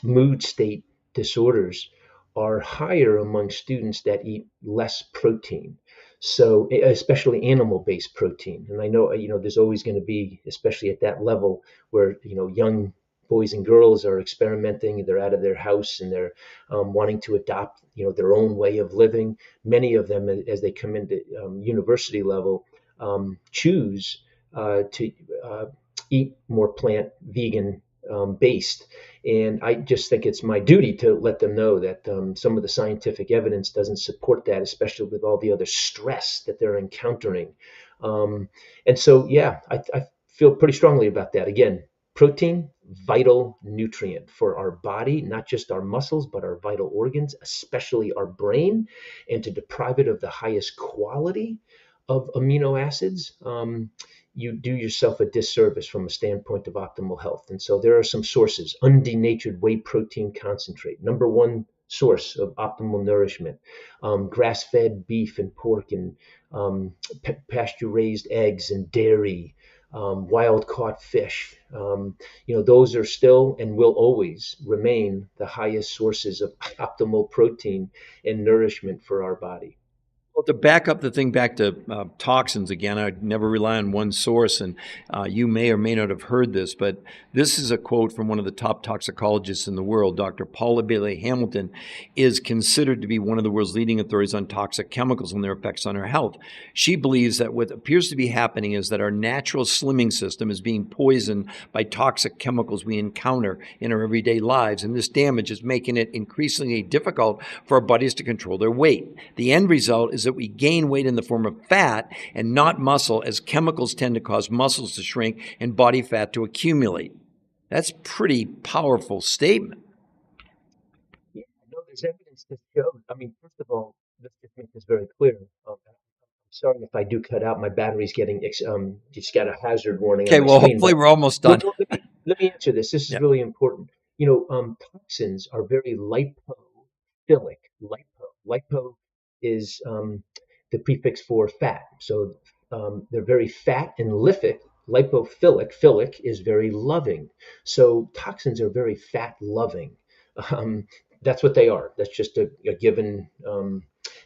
mood state disorders are higher among students that eat less protein. So, especially animal-based protein. And I know, there's always going to be, especially at that level, where young boys and girls are experimenting. They're out of their house and they're wanting to adopt, their own way of living. Many of them, as they come into university level, choose to eat more plant, vegan based. And I just think it's my duty to let them know that some of the scientific evidence doesn't support that, especially with all the other stress that they're encountering. And so, yeah, I feel pretty strongly about that. Again, protein, vital nutrient for our body, not just our muscles, but our vital organs, especially our brain. And to deprive it of the highest quality of amino acids, you do yourself a disservice from a standpoint of optimal health. And so there are some sources. Undenatured whey protein concentrate, number one source of optimal nourishment. Grass-fed beef and pork and pasture-raised eggs and dairy, wild-caught fish. Those are still and will always remain the highest sources of optimal protein and nourishment for our body. Well, to back up the thing back to toxins again, I'd never rely on one source, and you may or may not have heard this, but this is a quote from one of the top toxicologists in the world. Dr. Paula Bailey Hamilton is considered to be one of the world's leading authorities on toxic chemicals and their effects on our health. She believes that what appears to be happening is that our natural slimming system is being poisoned by toxic chemicals we encounter in our everyday lives, and this damage is making it increasingly difficult for our bodies to control their weight. The end result is that we gain weight in the form of fat and not muscle, as chemicals tend to cause muscles to shrink and body fat to accumulate. That's a pretty powerful statement. Yeah, no, there's evidence to show. I mean, first of all, let's just make this very clear. I'm sorry if I do cut out. My battery's getting it's got a hazard warning on Okay, my well, screen. hopefully But we're almost no, done. no, let me answer this. This is Yeah. really important. Toxins are very lipophilic. Lipo is the prefix for fat. So they're very fat and lipic. Lipophilic, philic is very loving. So toxins are very fat loving. Um, that's what they are. That's just a given.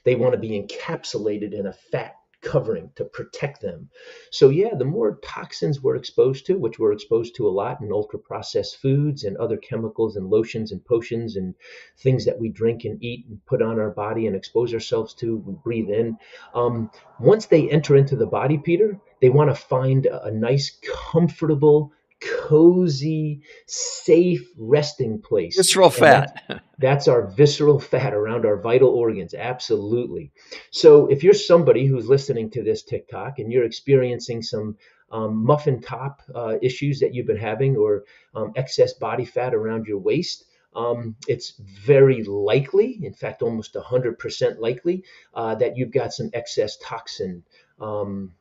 They want to be encapsulated in a fat covering to protect them. So yeah, the more toxins we're exposed to, which we're exposed to a lot in ultra processed foods and other chemicals and lotions and potions and things that we drink and eat and put on our body and expose ourselves to, we breathe in. Once they enter into the body, Peter, they want to find a nice, comfortable, cozy, safe resting place. Visceral And fat. that's our visceral fat around our vital organs. Absolutely. So if you're somebody who's listening to this TikTok and you're experiencing some muffin top issues that you've been having, or excess body fat around your waist, it's very likely, in fact, almost 100% likely, that you've got some excess toxin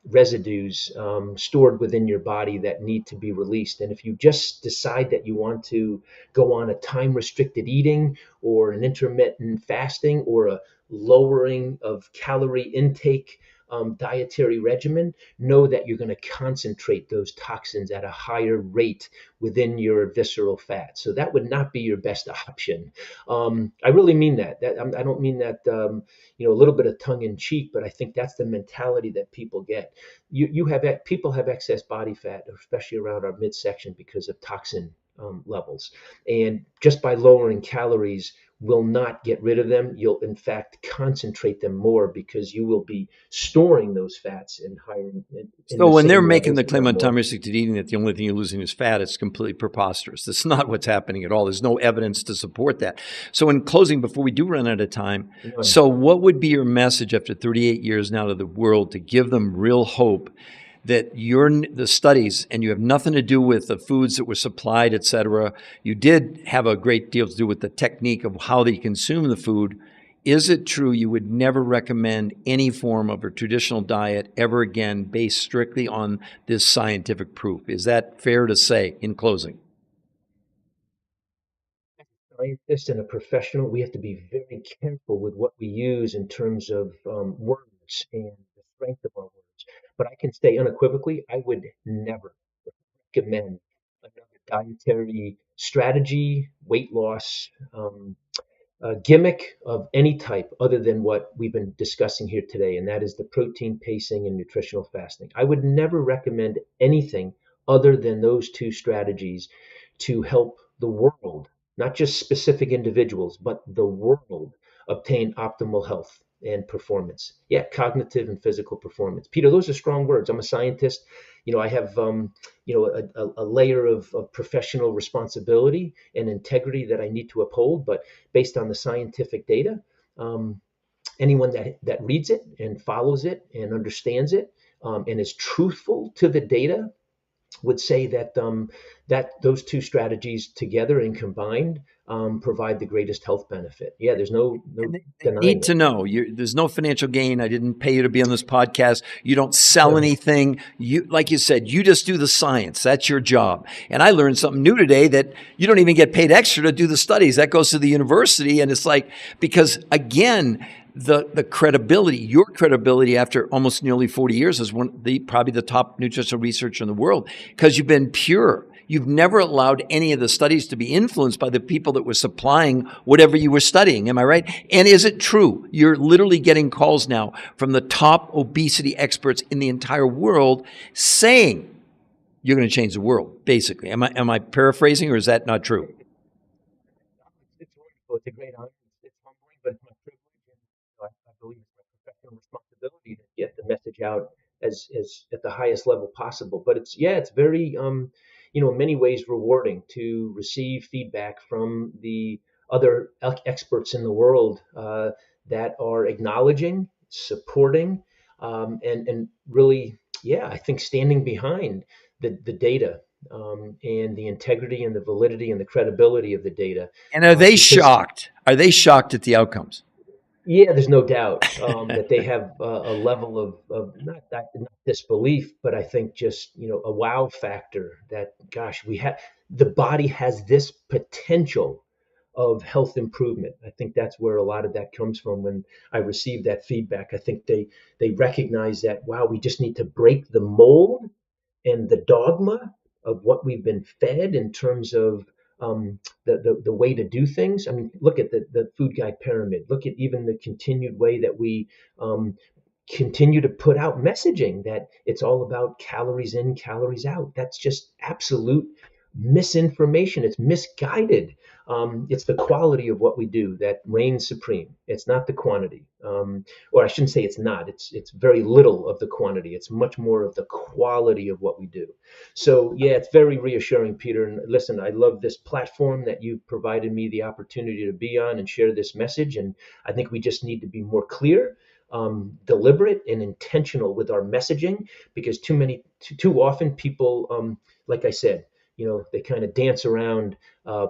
residues stored within your body that need to be released. And if you just decide that you want to go on a time restricted eating or an intermittent fasting or a lowering of calorie intake dietary regimen, know that you're going to concentrate those toxins at a higher rate within your visceral fat. So that would not be your best option. I really mean that. I don't mean that a little bit of tongue in cheek, but I think that's the mentality that people get. You have people have excess body fat, especially around our midsection, because of toxin levels, and just by lowering calories will not get rid of them. You'll in fact concentrate them more because you will be storing those fats in higher in So the when they're same making levels, the if claim not on time more. restricted eating that the only thing you're losing is fat, it's completely preposterous. That's not what's happening at all. There's no evidence to support that. So in closing, before we do run out of time, None. so what would be your message after 38 years now to the world to give them real hope that the studies, and you have nothing to do with the foods that were supplied, et cetera. You did have a great deal to do with the technique of how they consume the food. Is it true you would never recommend any form of a traditional diet ever again based strictly on this scientific proof? Is that fair to say in closing? Scientist and a professional, we have to be very careful with what we use in terms of words and the strength of our words. But I can say unequivocally, I would never recommend another dietary strategy, weight loss, gimmick of any type other than what we've been discussing here today, and that is the protein pacing and nutritional fasting. I would never recommend anything other than those two strategies to help the world, not just specific individuals, but the world obtain optimal health and performance. Yeah, cognitive and physical performance. Peter, those are strong words. I'm a scientist. I have a layer of professional responsibility and integrity that I need to uphold, but based on the scientific data, um, anyone that reads it and follows it and understands it and is truthful to the data would say that those two strategies together and combined provide the greatest health benefit. Yeah, there's no And they denying need to it. know there's no financial gain. I didn't pay you to be on this podcast. You don't sell No. anything. Like you said, you just do the science. That's your job. And I learned something new today that you don't even get paid extra to do the studies. That goes to the university. And it's like, because again, the credibility, your credibility after almost nearly 40 years is probably the top nutritional researcher in the world because you've been pure. You've never allowed any of the studies to be influenced by the people that were supplying whatever you were studying. Am I right? And is it true? You're literally getting calls now from the top obesity experts in the entire world saying you're going to change the world, basically. Am I paraphrasing or is that not true? It's wonderful. It's a great honor. It's humbling, but it's my privilege, and I believe it's my professional responsibility to get the message out as at the highest level possible. But it's very in many ways rewarding to receive feedback from the other experts in the world that are acknowledging, supporting, and really, yeah, I think standing behind the data and the integrity and the validity and the credibility of the data And are they because shocked? Are they shocked at the outcomes? yeah, there's no doubt that they have a level of not disbelief, but I think just a wow factor that gosh, the body has this potential of health improvement. I think that's where a lot of that comes from when I receive that feedback. I think they recognize that wow, we just need to break the mold and the dogma of what we've been fed in terms of the way to do things. I mean, look at the food guide pyramid. Look at even the continued way that we continue to put out messaging that it's all about calories in, calories out. That's just absolute misinformation. It's misguided. It's the quality of what we do that reigns supreme. It's not the quantity, or I shouldn't say it's not. It's very little of the quantity. It's much more of the quality of what we do. So yeah, it's very reassuring, Peter. And listen, I love this platform that you've provided me the opportunity to be on and share this message. And I think we just need to be more clear, deliberate and intentional with our messaging because too often people, like I said, they kind of dance around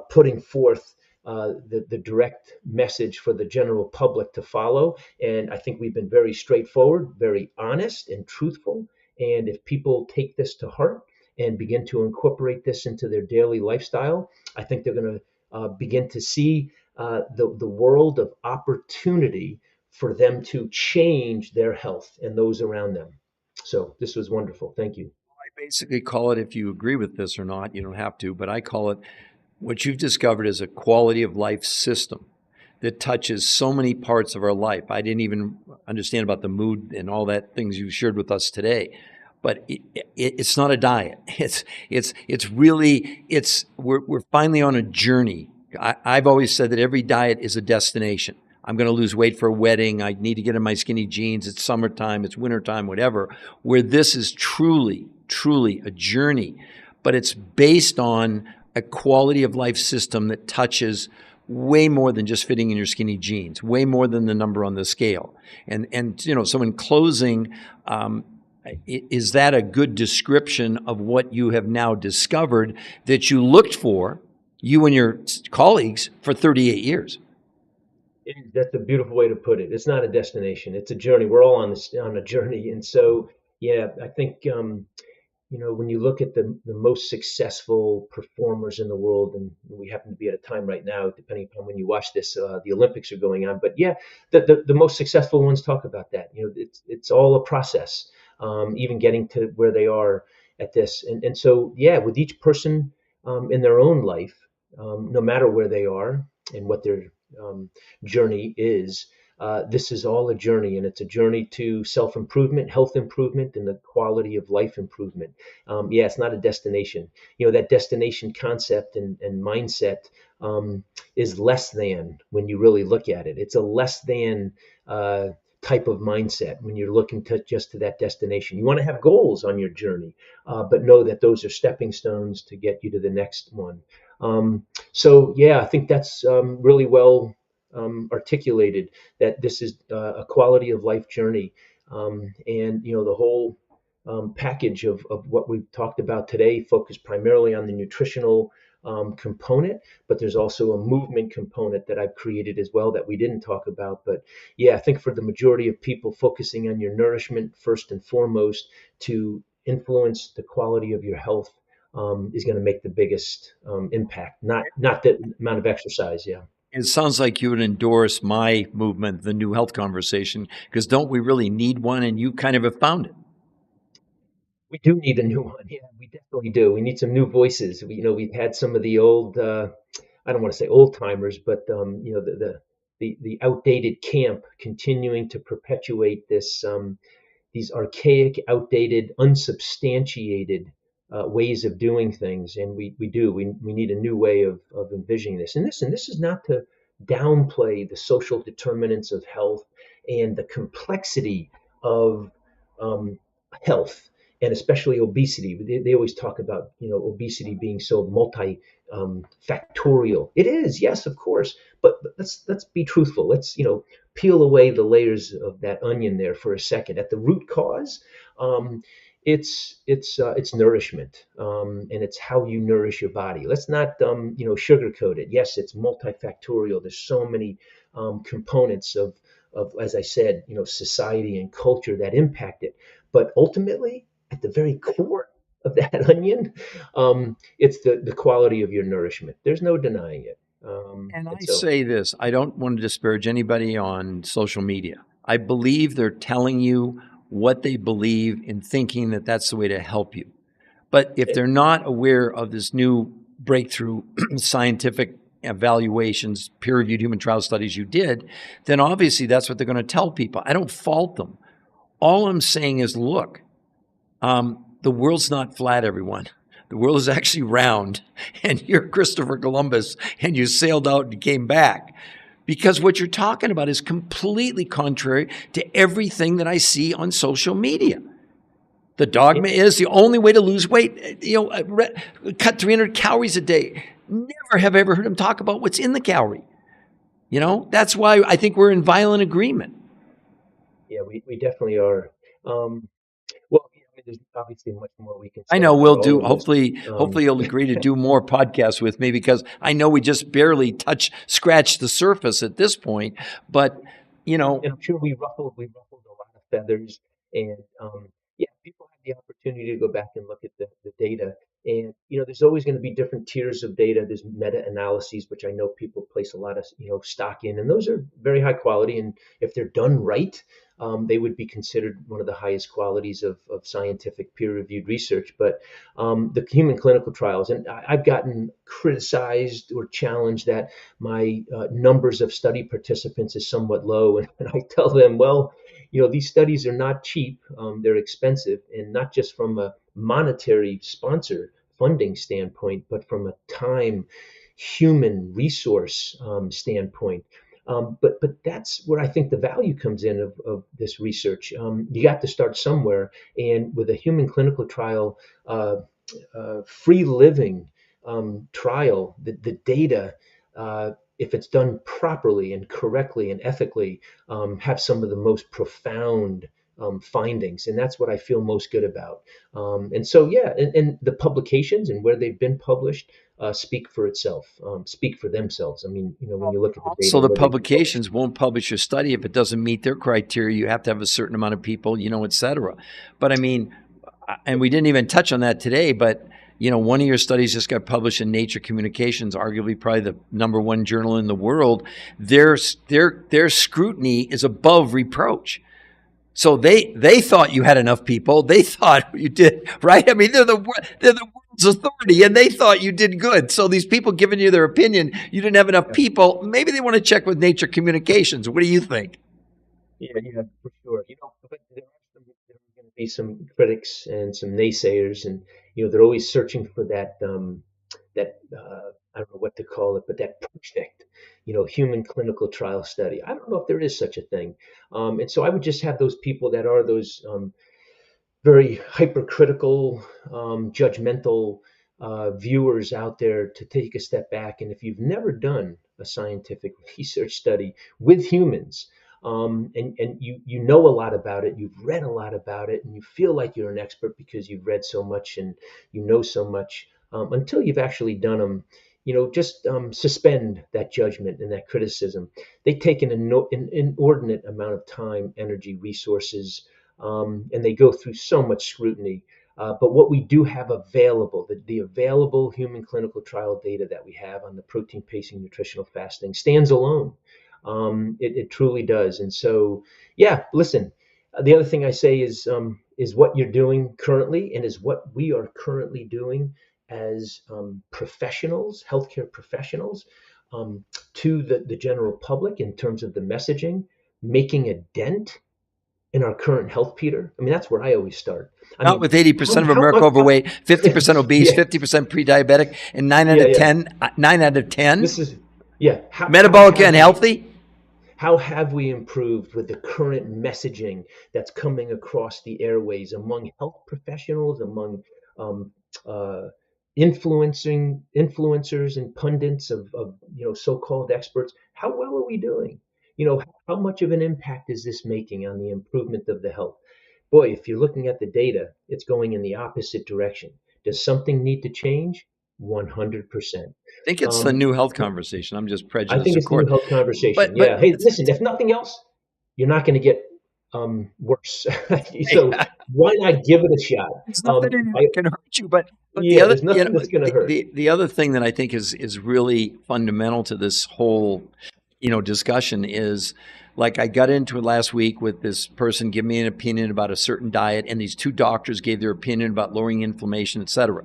putting forth the direct message for the general public to follow. And I think we've been very straightforward, very honest, and truthful. And if people take this to heart and begin to incorporate this into their daily lifestyle, I think they're going to begin to see the world of opportunity for them to change their health and those around them. So this was wonderful. Thank you. I basically call it, if you agree with this or not, you don't have to, but I call it what you've discovered is a quality of life system that touches so many parts of our life. I didn't even understand about the mood and all that things you shared with us today, but it's not a diet. It's really we're finally on a journey. I've always said that every diet is a destination. I'm going to lose weight for a wedding. I need to get in my skinny jeans. It's summertime. It's wintertime, whatever. Where this is truly, truly a journey, but it's based on a quality of life system that touches way more than just fitting in your skinny jeans, way more than the number on the scale. And so in closing, is that a good description of what you have now discovered that you looked for, you and your colleagues, for 38 years? That's a beautiful way to put it. It's not a destination; it's a journey. We're all on a journey, and so yeah, I think when you look at the most successful performers in the world, and we happen to be at a time right now, depending upon when you watch this, the Olympics are going on. But yeah, the most successful ones talk about that. It's all a process, even getting to where they are at this. And so yeah, with each person in their own life, no matter where they are and what their journey is. This is all a journey, and it's a journey to self improvement, health improvement, and the quality of life improvement. Yeah, it's not a destination. That destination concept and mindset is less than when you really look at it. It's a less than type of mindset when you're looking to that destination. You want to have goals on your journey, but know that those are stepping stones to get you to the next one. So yeah, I think that's really well articulated, that this is a quality of life journey, and the whole package of what we've talked about today focused primarily on the nutritional component, but there's also a movement component that I've created as well that we didn't talk about. But yeah, I think for the majority of people, focusing on your nourishment first and foremost to influence the quality of your health is going to make the biggest impact. Not the amount of exercise. Yeah. It sounds like you would endorse my movement, the New Health Conversation, because don't we really need one? And you kind of have found it. We do need a new one. Yeah, we definitely do. We need some new voices. We've had some of the old, I don't want to say old timers, but the outdated camp continuing to perpetuate these archaic, outdated, unsubstantiated ways of doing things, and we need a new way of envisioning this. And this is not to downplay the social determinants of health and the complexity of um, health, and especially obesity. They always talk about obesity being so multi factorial. It is, yes, of course, but let's be truthful. Let's peel away the layers of that onion there for a second. At the root cause, um, it's nourishment, and it's how you nourish your body. Let's not sugarcoat it. Yes, it's multifactorial. There's so many components of, as I said, society and culture that impact it. But ultimately, at the very core of that onion, it's the quality of your nourishment. There's no denying it. And And I so say this, I don't want to disparage anybody on social media. I believe they're telling you what they believe in thinking that that's the way to help you. But if they're not aware of this new breakthrough scientific evaluations, peer-reviewed human trial studies you did, then obviously that's what they're going to tell people. I don't fault them. All I'm saying is, look, the world's not flat, everyone. The world is actually round, and you're Christopher Columbus, and you sailed out and came back. Because what you're talking about is completely contrary to everything that I see on social media. The dogma is the only way to lose weight, cut 300 calories a day. Never have I ever heard him talk about what's in the calorie. That's why I think we're in violent agreement. yeah, we definitely are. Well, there's obviously much more we can I say know about we'll all do, of this. hopefully you'll agree to do more podcasts with me, because I know we just barely scratch the surface at this point, but you know, And I'm sure we ruffled a lot of feathers, and yeah, people have the opportunity to go back and look at the data. And there's always going to be different tiers of data. There's meta-analyses, which I know people place a lot of stock in, and those are very high quality. And if they're done right, they would be considered one of the highest qualities of scientific peer-reviewed research. But the human clinical trials, and I've gotten criticized or challenged that my numbers of study participants is somewhat low. And I tell them, well, these studies are not cheap. They're expensive, and not just from a monetary sponsor funding standpoint, but from a time, human resource standpoint. But that's where I think the value comes in of this research. You got to start somewhere, and with a human clinical trial, free living trial, the data, if it's done properly and correctly and ethically, have some of the most profound findings, and that's what I feel most good about. And so, yeah, and the publications and where they've been published speak for itself, speak for themselves. I mean, when you look at the data also and the where they've been published. publications won't publish your study if it doesn't meet their criteria. You have to have a certain amount of people, et cetera. But I mean, and we didn't even touch on that today, but one of your studies just got published in Nature Communications, arguably probably the number one journal in the world. Their scrutiny is above reproach. So they thought you had enough people. They thought you did, right? I mean, they're the world's authority, and they thought you did good. So these people giving you their opinion, you didn't have enough people. Maybe they want to check with Nature Communications. What do you think? Yeah, for sure. But there are going to be some critics and some naysayers, and they're always searching for that I don't know what to call it, but that perfect, human clinical trial study. I don't know if there is such a thing. And so I would just have those people that are those very hypercritical, judgmental viewers out there to take a step back. And if you've never done a scientific research study with humans, and you know a lot about it, you've read a lot about it, and you feel like you're an expert because you've read so much and you know so much, until you've actually done them, just suspend that judgment and that criticism. They take an inordinate amount of time, energy, resources, and they go through so much scrutiny. But what we do have available, the available human clinical trial data that we have on the protein pacing nutritional fasting stands alone. It truly does. And so, yeah, listen, the other thing I say is what you're doing currently and is what we are currently doing as professionals, healthcare professionals, to the general public in terms of the messaging, making a dent in our current health, Peter? I mean, that's where I always start. I Not mean, with 80% of America overweight, 50% obese, yeah, 50% pre-diabetic, and 9 out yeah, of yeah. 10, 9 out of This 10 is, yeah. How metabolic have we unhealthy. how have we improved with the current messaging that's coming across the airways among health professionals, among um, uh, influencers and pundits of so-called experts? How well are we doing? How much of an impact is this making on the improvement of the health? Boy, if you're looking at the data, it's going in the opposite direction. Does something need to change? 100%. I think it's the Um, new health conversation. I'm just I prejudiced, think of it's the new course. health conversation. But Yeah. Hey, listen, if nothing else, you're not going to get worse. So why not give it a shot? It's nothing in it I, that can hurt you. But the yeah, other, there's nothing that's going to hurt. the other thing that I think is really fundamental to this whole, discussion is, like, I got into it last week with this person giving me an opinion about a certain diet, and these two doctors gave their opinion about lowering inflammation, et cetera.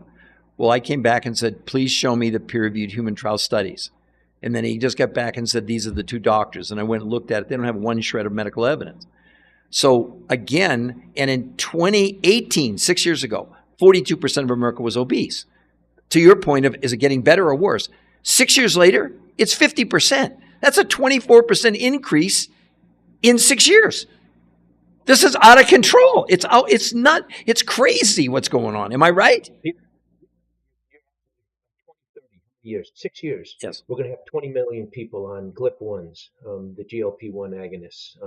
Well, I came back and said, please show me the peer-reviewed human trial studies. And then he just got back and said, these are the two doctors. And I went and looked at it. They don't have one shred of medical evidence. So again, and in 2018, 6 years ago, 42% of America was obese. To your point of, is it getting better or worse? 6 years later, it's 50%. That's a 24% increase in 6 years. This is out of control. It's not, it's crazy what's going on. Am I right? 30 years, 6 years, Yes. we're going to have 20 million people on GLP-1s, the GLP-1 agonists,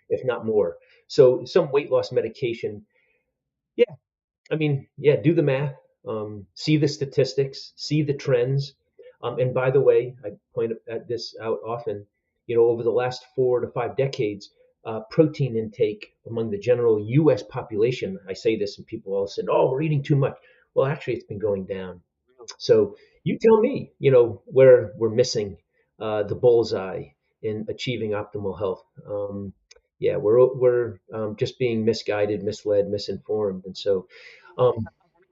if not more. So some weight loss medication. Yeah, I mean, yeah, do the math, see the statistics, see the trends. And by the way, I point at this out often. Over the last 4 to 5 decades, protein intake among the general U.S. population. I say this, and people all said, "Oh, we're eating too much." Well, actually, it's been going down. So you tell me, where we're missing the bullseye in achieving optimal health. Yeah, we're just being misguided, misled, misinformed, and so um,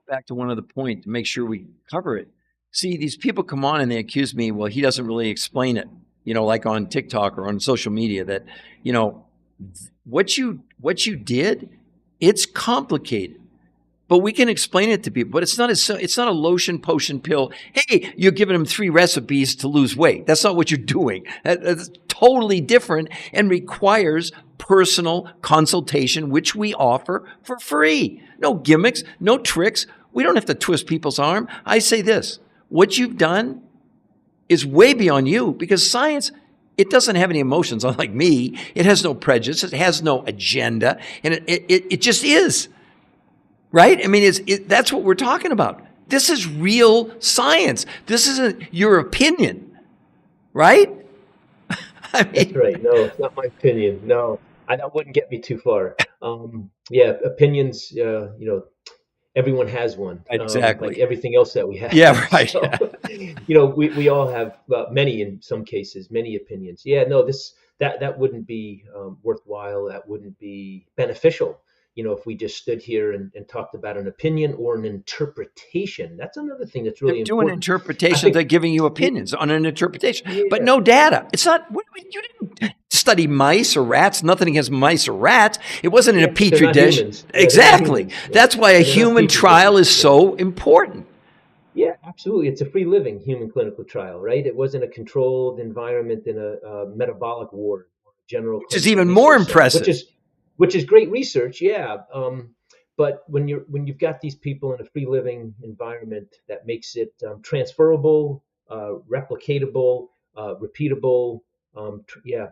Back to one other point to make sure we cover it. See, these people come on and they accuse me, well, he doesn't really explain it, like on TikTok or on social media that, you know, what you did, it's complicated. But we can explain it to people. But it's not a lotion potion pill. Hey, you're giving them 3 recipes to lose weight. That's not what you're doing. That's totally different and requires personal consultation, which we offer for free. No gimmicks, no tricks. We don't have to twist people's arm. I say this: what you've done is way beyond you, because science, it doesn't have any emotions, unlike me. It has no prejudice. It has no agenda, and it just is. Right? I mean, that's what we're talking about. This is real science. This isn't your opinion, right? I that's mean, right. No, it's not my opinion. No, that wouldn't get me too far. Yeah, opinions. Everyone has one, like exactly. everything else that we have. Yeah, right. So, we all have many, in some cases, many opinions. Yeah, no, that wouldn't be worthwhile. That wouldn't be beneficial. If we just stood here and talked about an opinion or an interpretation. That's another thing that's They're really doing important. I interpretations. think, They're giving you yeah, opinions on an interpretation, but yeah, no data. It's not, you didn't study mice or rats. Nothing against mice or rats. It wasn't in a yeah, but they're petri not dish. humans. Yeah, they're not Exactly. humans. Yeah, That's why a yeah, they're not human petri trial dishes. is Yeah. so important. Yeah, absolutely. It's a free living human clinical trial, right? It wasn't a controlled environment in a metabolic ward or general Which is clinical even more research setting, which impressive. is which is great research, yeah. But when you've got these people in a free living environment, that makes it transferable, replicatable, repeatable, yeah,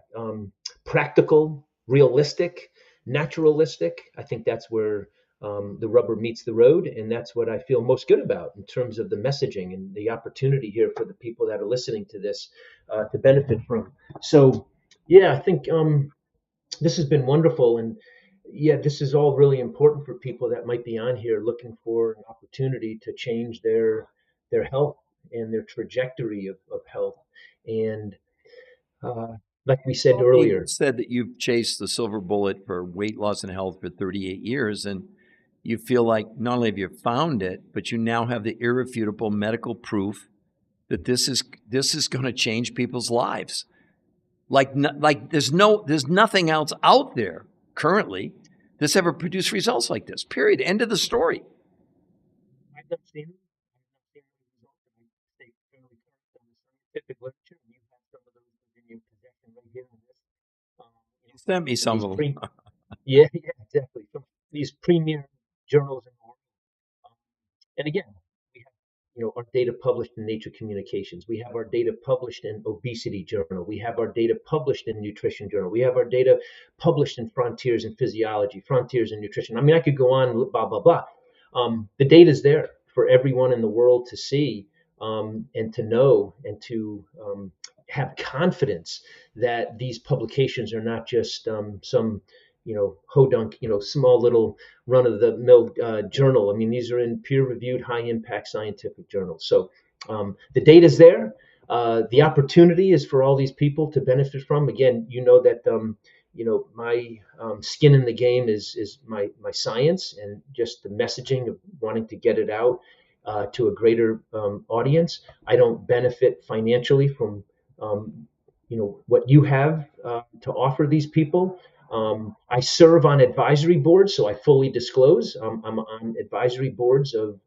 practical, realistic, naturalistic. I think that's where the rubber meets the road, and that's what I feel most good about in terms of the messaging and the opportunity here for the people that are listening to this to benefit from. So, yeah, I think this has been wonderful, and yeah, this is all really important for people that might be on here looking for an opportunity to change their health and their trajectory of health. And uh, like we said You earlier, said that you've chased the silver bullet for weight loss and health for 38 years, and you feel like not only have you found it, but you now have the irrefutable medical proof that this is going to change people's lives. Like there's nothing else out there currently that's ever produced results like this. Period. End of the story. I've not seen them. I've not seen the results, and I stay fairly current on the scientific literature. You have some of those within your possession right here in this. You sent me Some of some these of them. yeah, yeah, exactly. Some of these premier journals in the world. Um, and again, we have our data published in Nature Communications. We have our data published in Obesity Journal. We have our data published in Nutrition Journal. We have our data published in Frontiers in Physiology, Frontiers in Nutrition. I mean, I could go on, blah blah blah. The data is there for everyone in the world to see and to know and to have confidence that these publications are not just some hodunk, small little run of the mill journal. I mean, these are in peer reviewed, high impact scientific journals. So the data is there. The opportunity is for all these people to benefit from. Again, that my skin in the game is my science and just the messaging of wanting to get it out to a greater audience. I don't benefit financially from what you have to offer these people. I serve on advisory boards, so I fully disclose. I'm on advisory boards of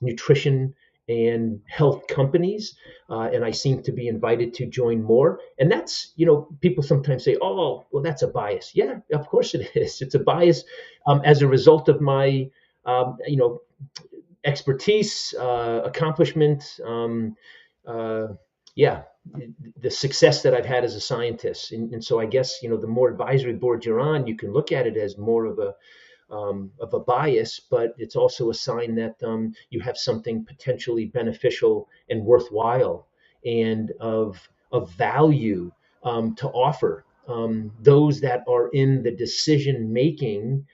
nutrition and health companies, and I seem to be invited to join more. And that's, people sometimes say, "Oh, well, that's a bias." Yeah, of course it is. It's a bias as a result of my, expertise, accomplishment. Uh, yeah, the success that I've had as a scientist. And so I guess, the more advisory boards you're on, you can look at it as more of of a bias, but it's also a sign that you have something potentially beneficial and worthwhile and of value to offer those that are in the decision making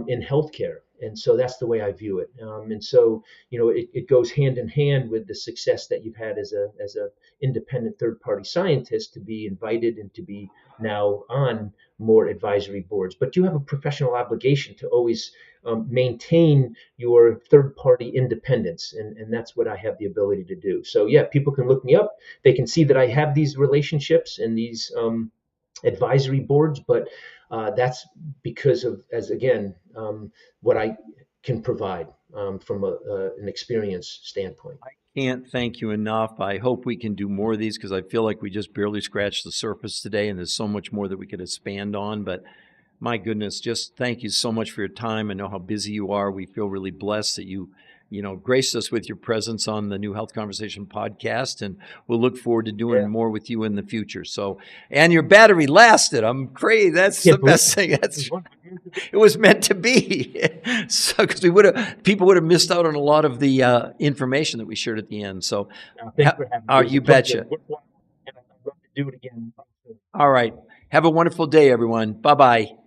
in healthcare. And so that's the way I view it. And so, it goes hand in hand with the success that you've had as a independent third party scientist to be invited and to be now on more advisory boards. But you have a professional obligation to always maintain your third party independence. And that's what I have the ability to do. So, yeah, people can look me up. They can see that I have these relationships and these advisory boards, but that's because of, as again, what I can provide from an experience standpoint. Can't thank you enough. I hope we can do more of these because I feel like we just barely scratched the surface today, and there's so much more that we could expand on. But my goodness, just thank you so much for your time. I know how busy you are. We feel really blessed that you graced us with your presence on the New Health Conversation podcast, and we'll look forward to doing Yeah. more with you in the future. So, and your battery lasted. I'm crazy. That's the best thing. It was meant to be. So, because people would have missed out on a lot of the information that we shared at the end. So, thanks for having me. You betcha. And I'd love to do it again. All right. Have a wonderful day, everyone. Bye-bye.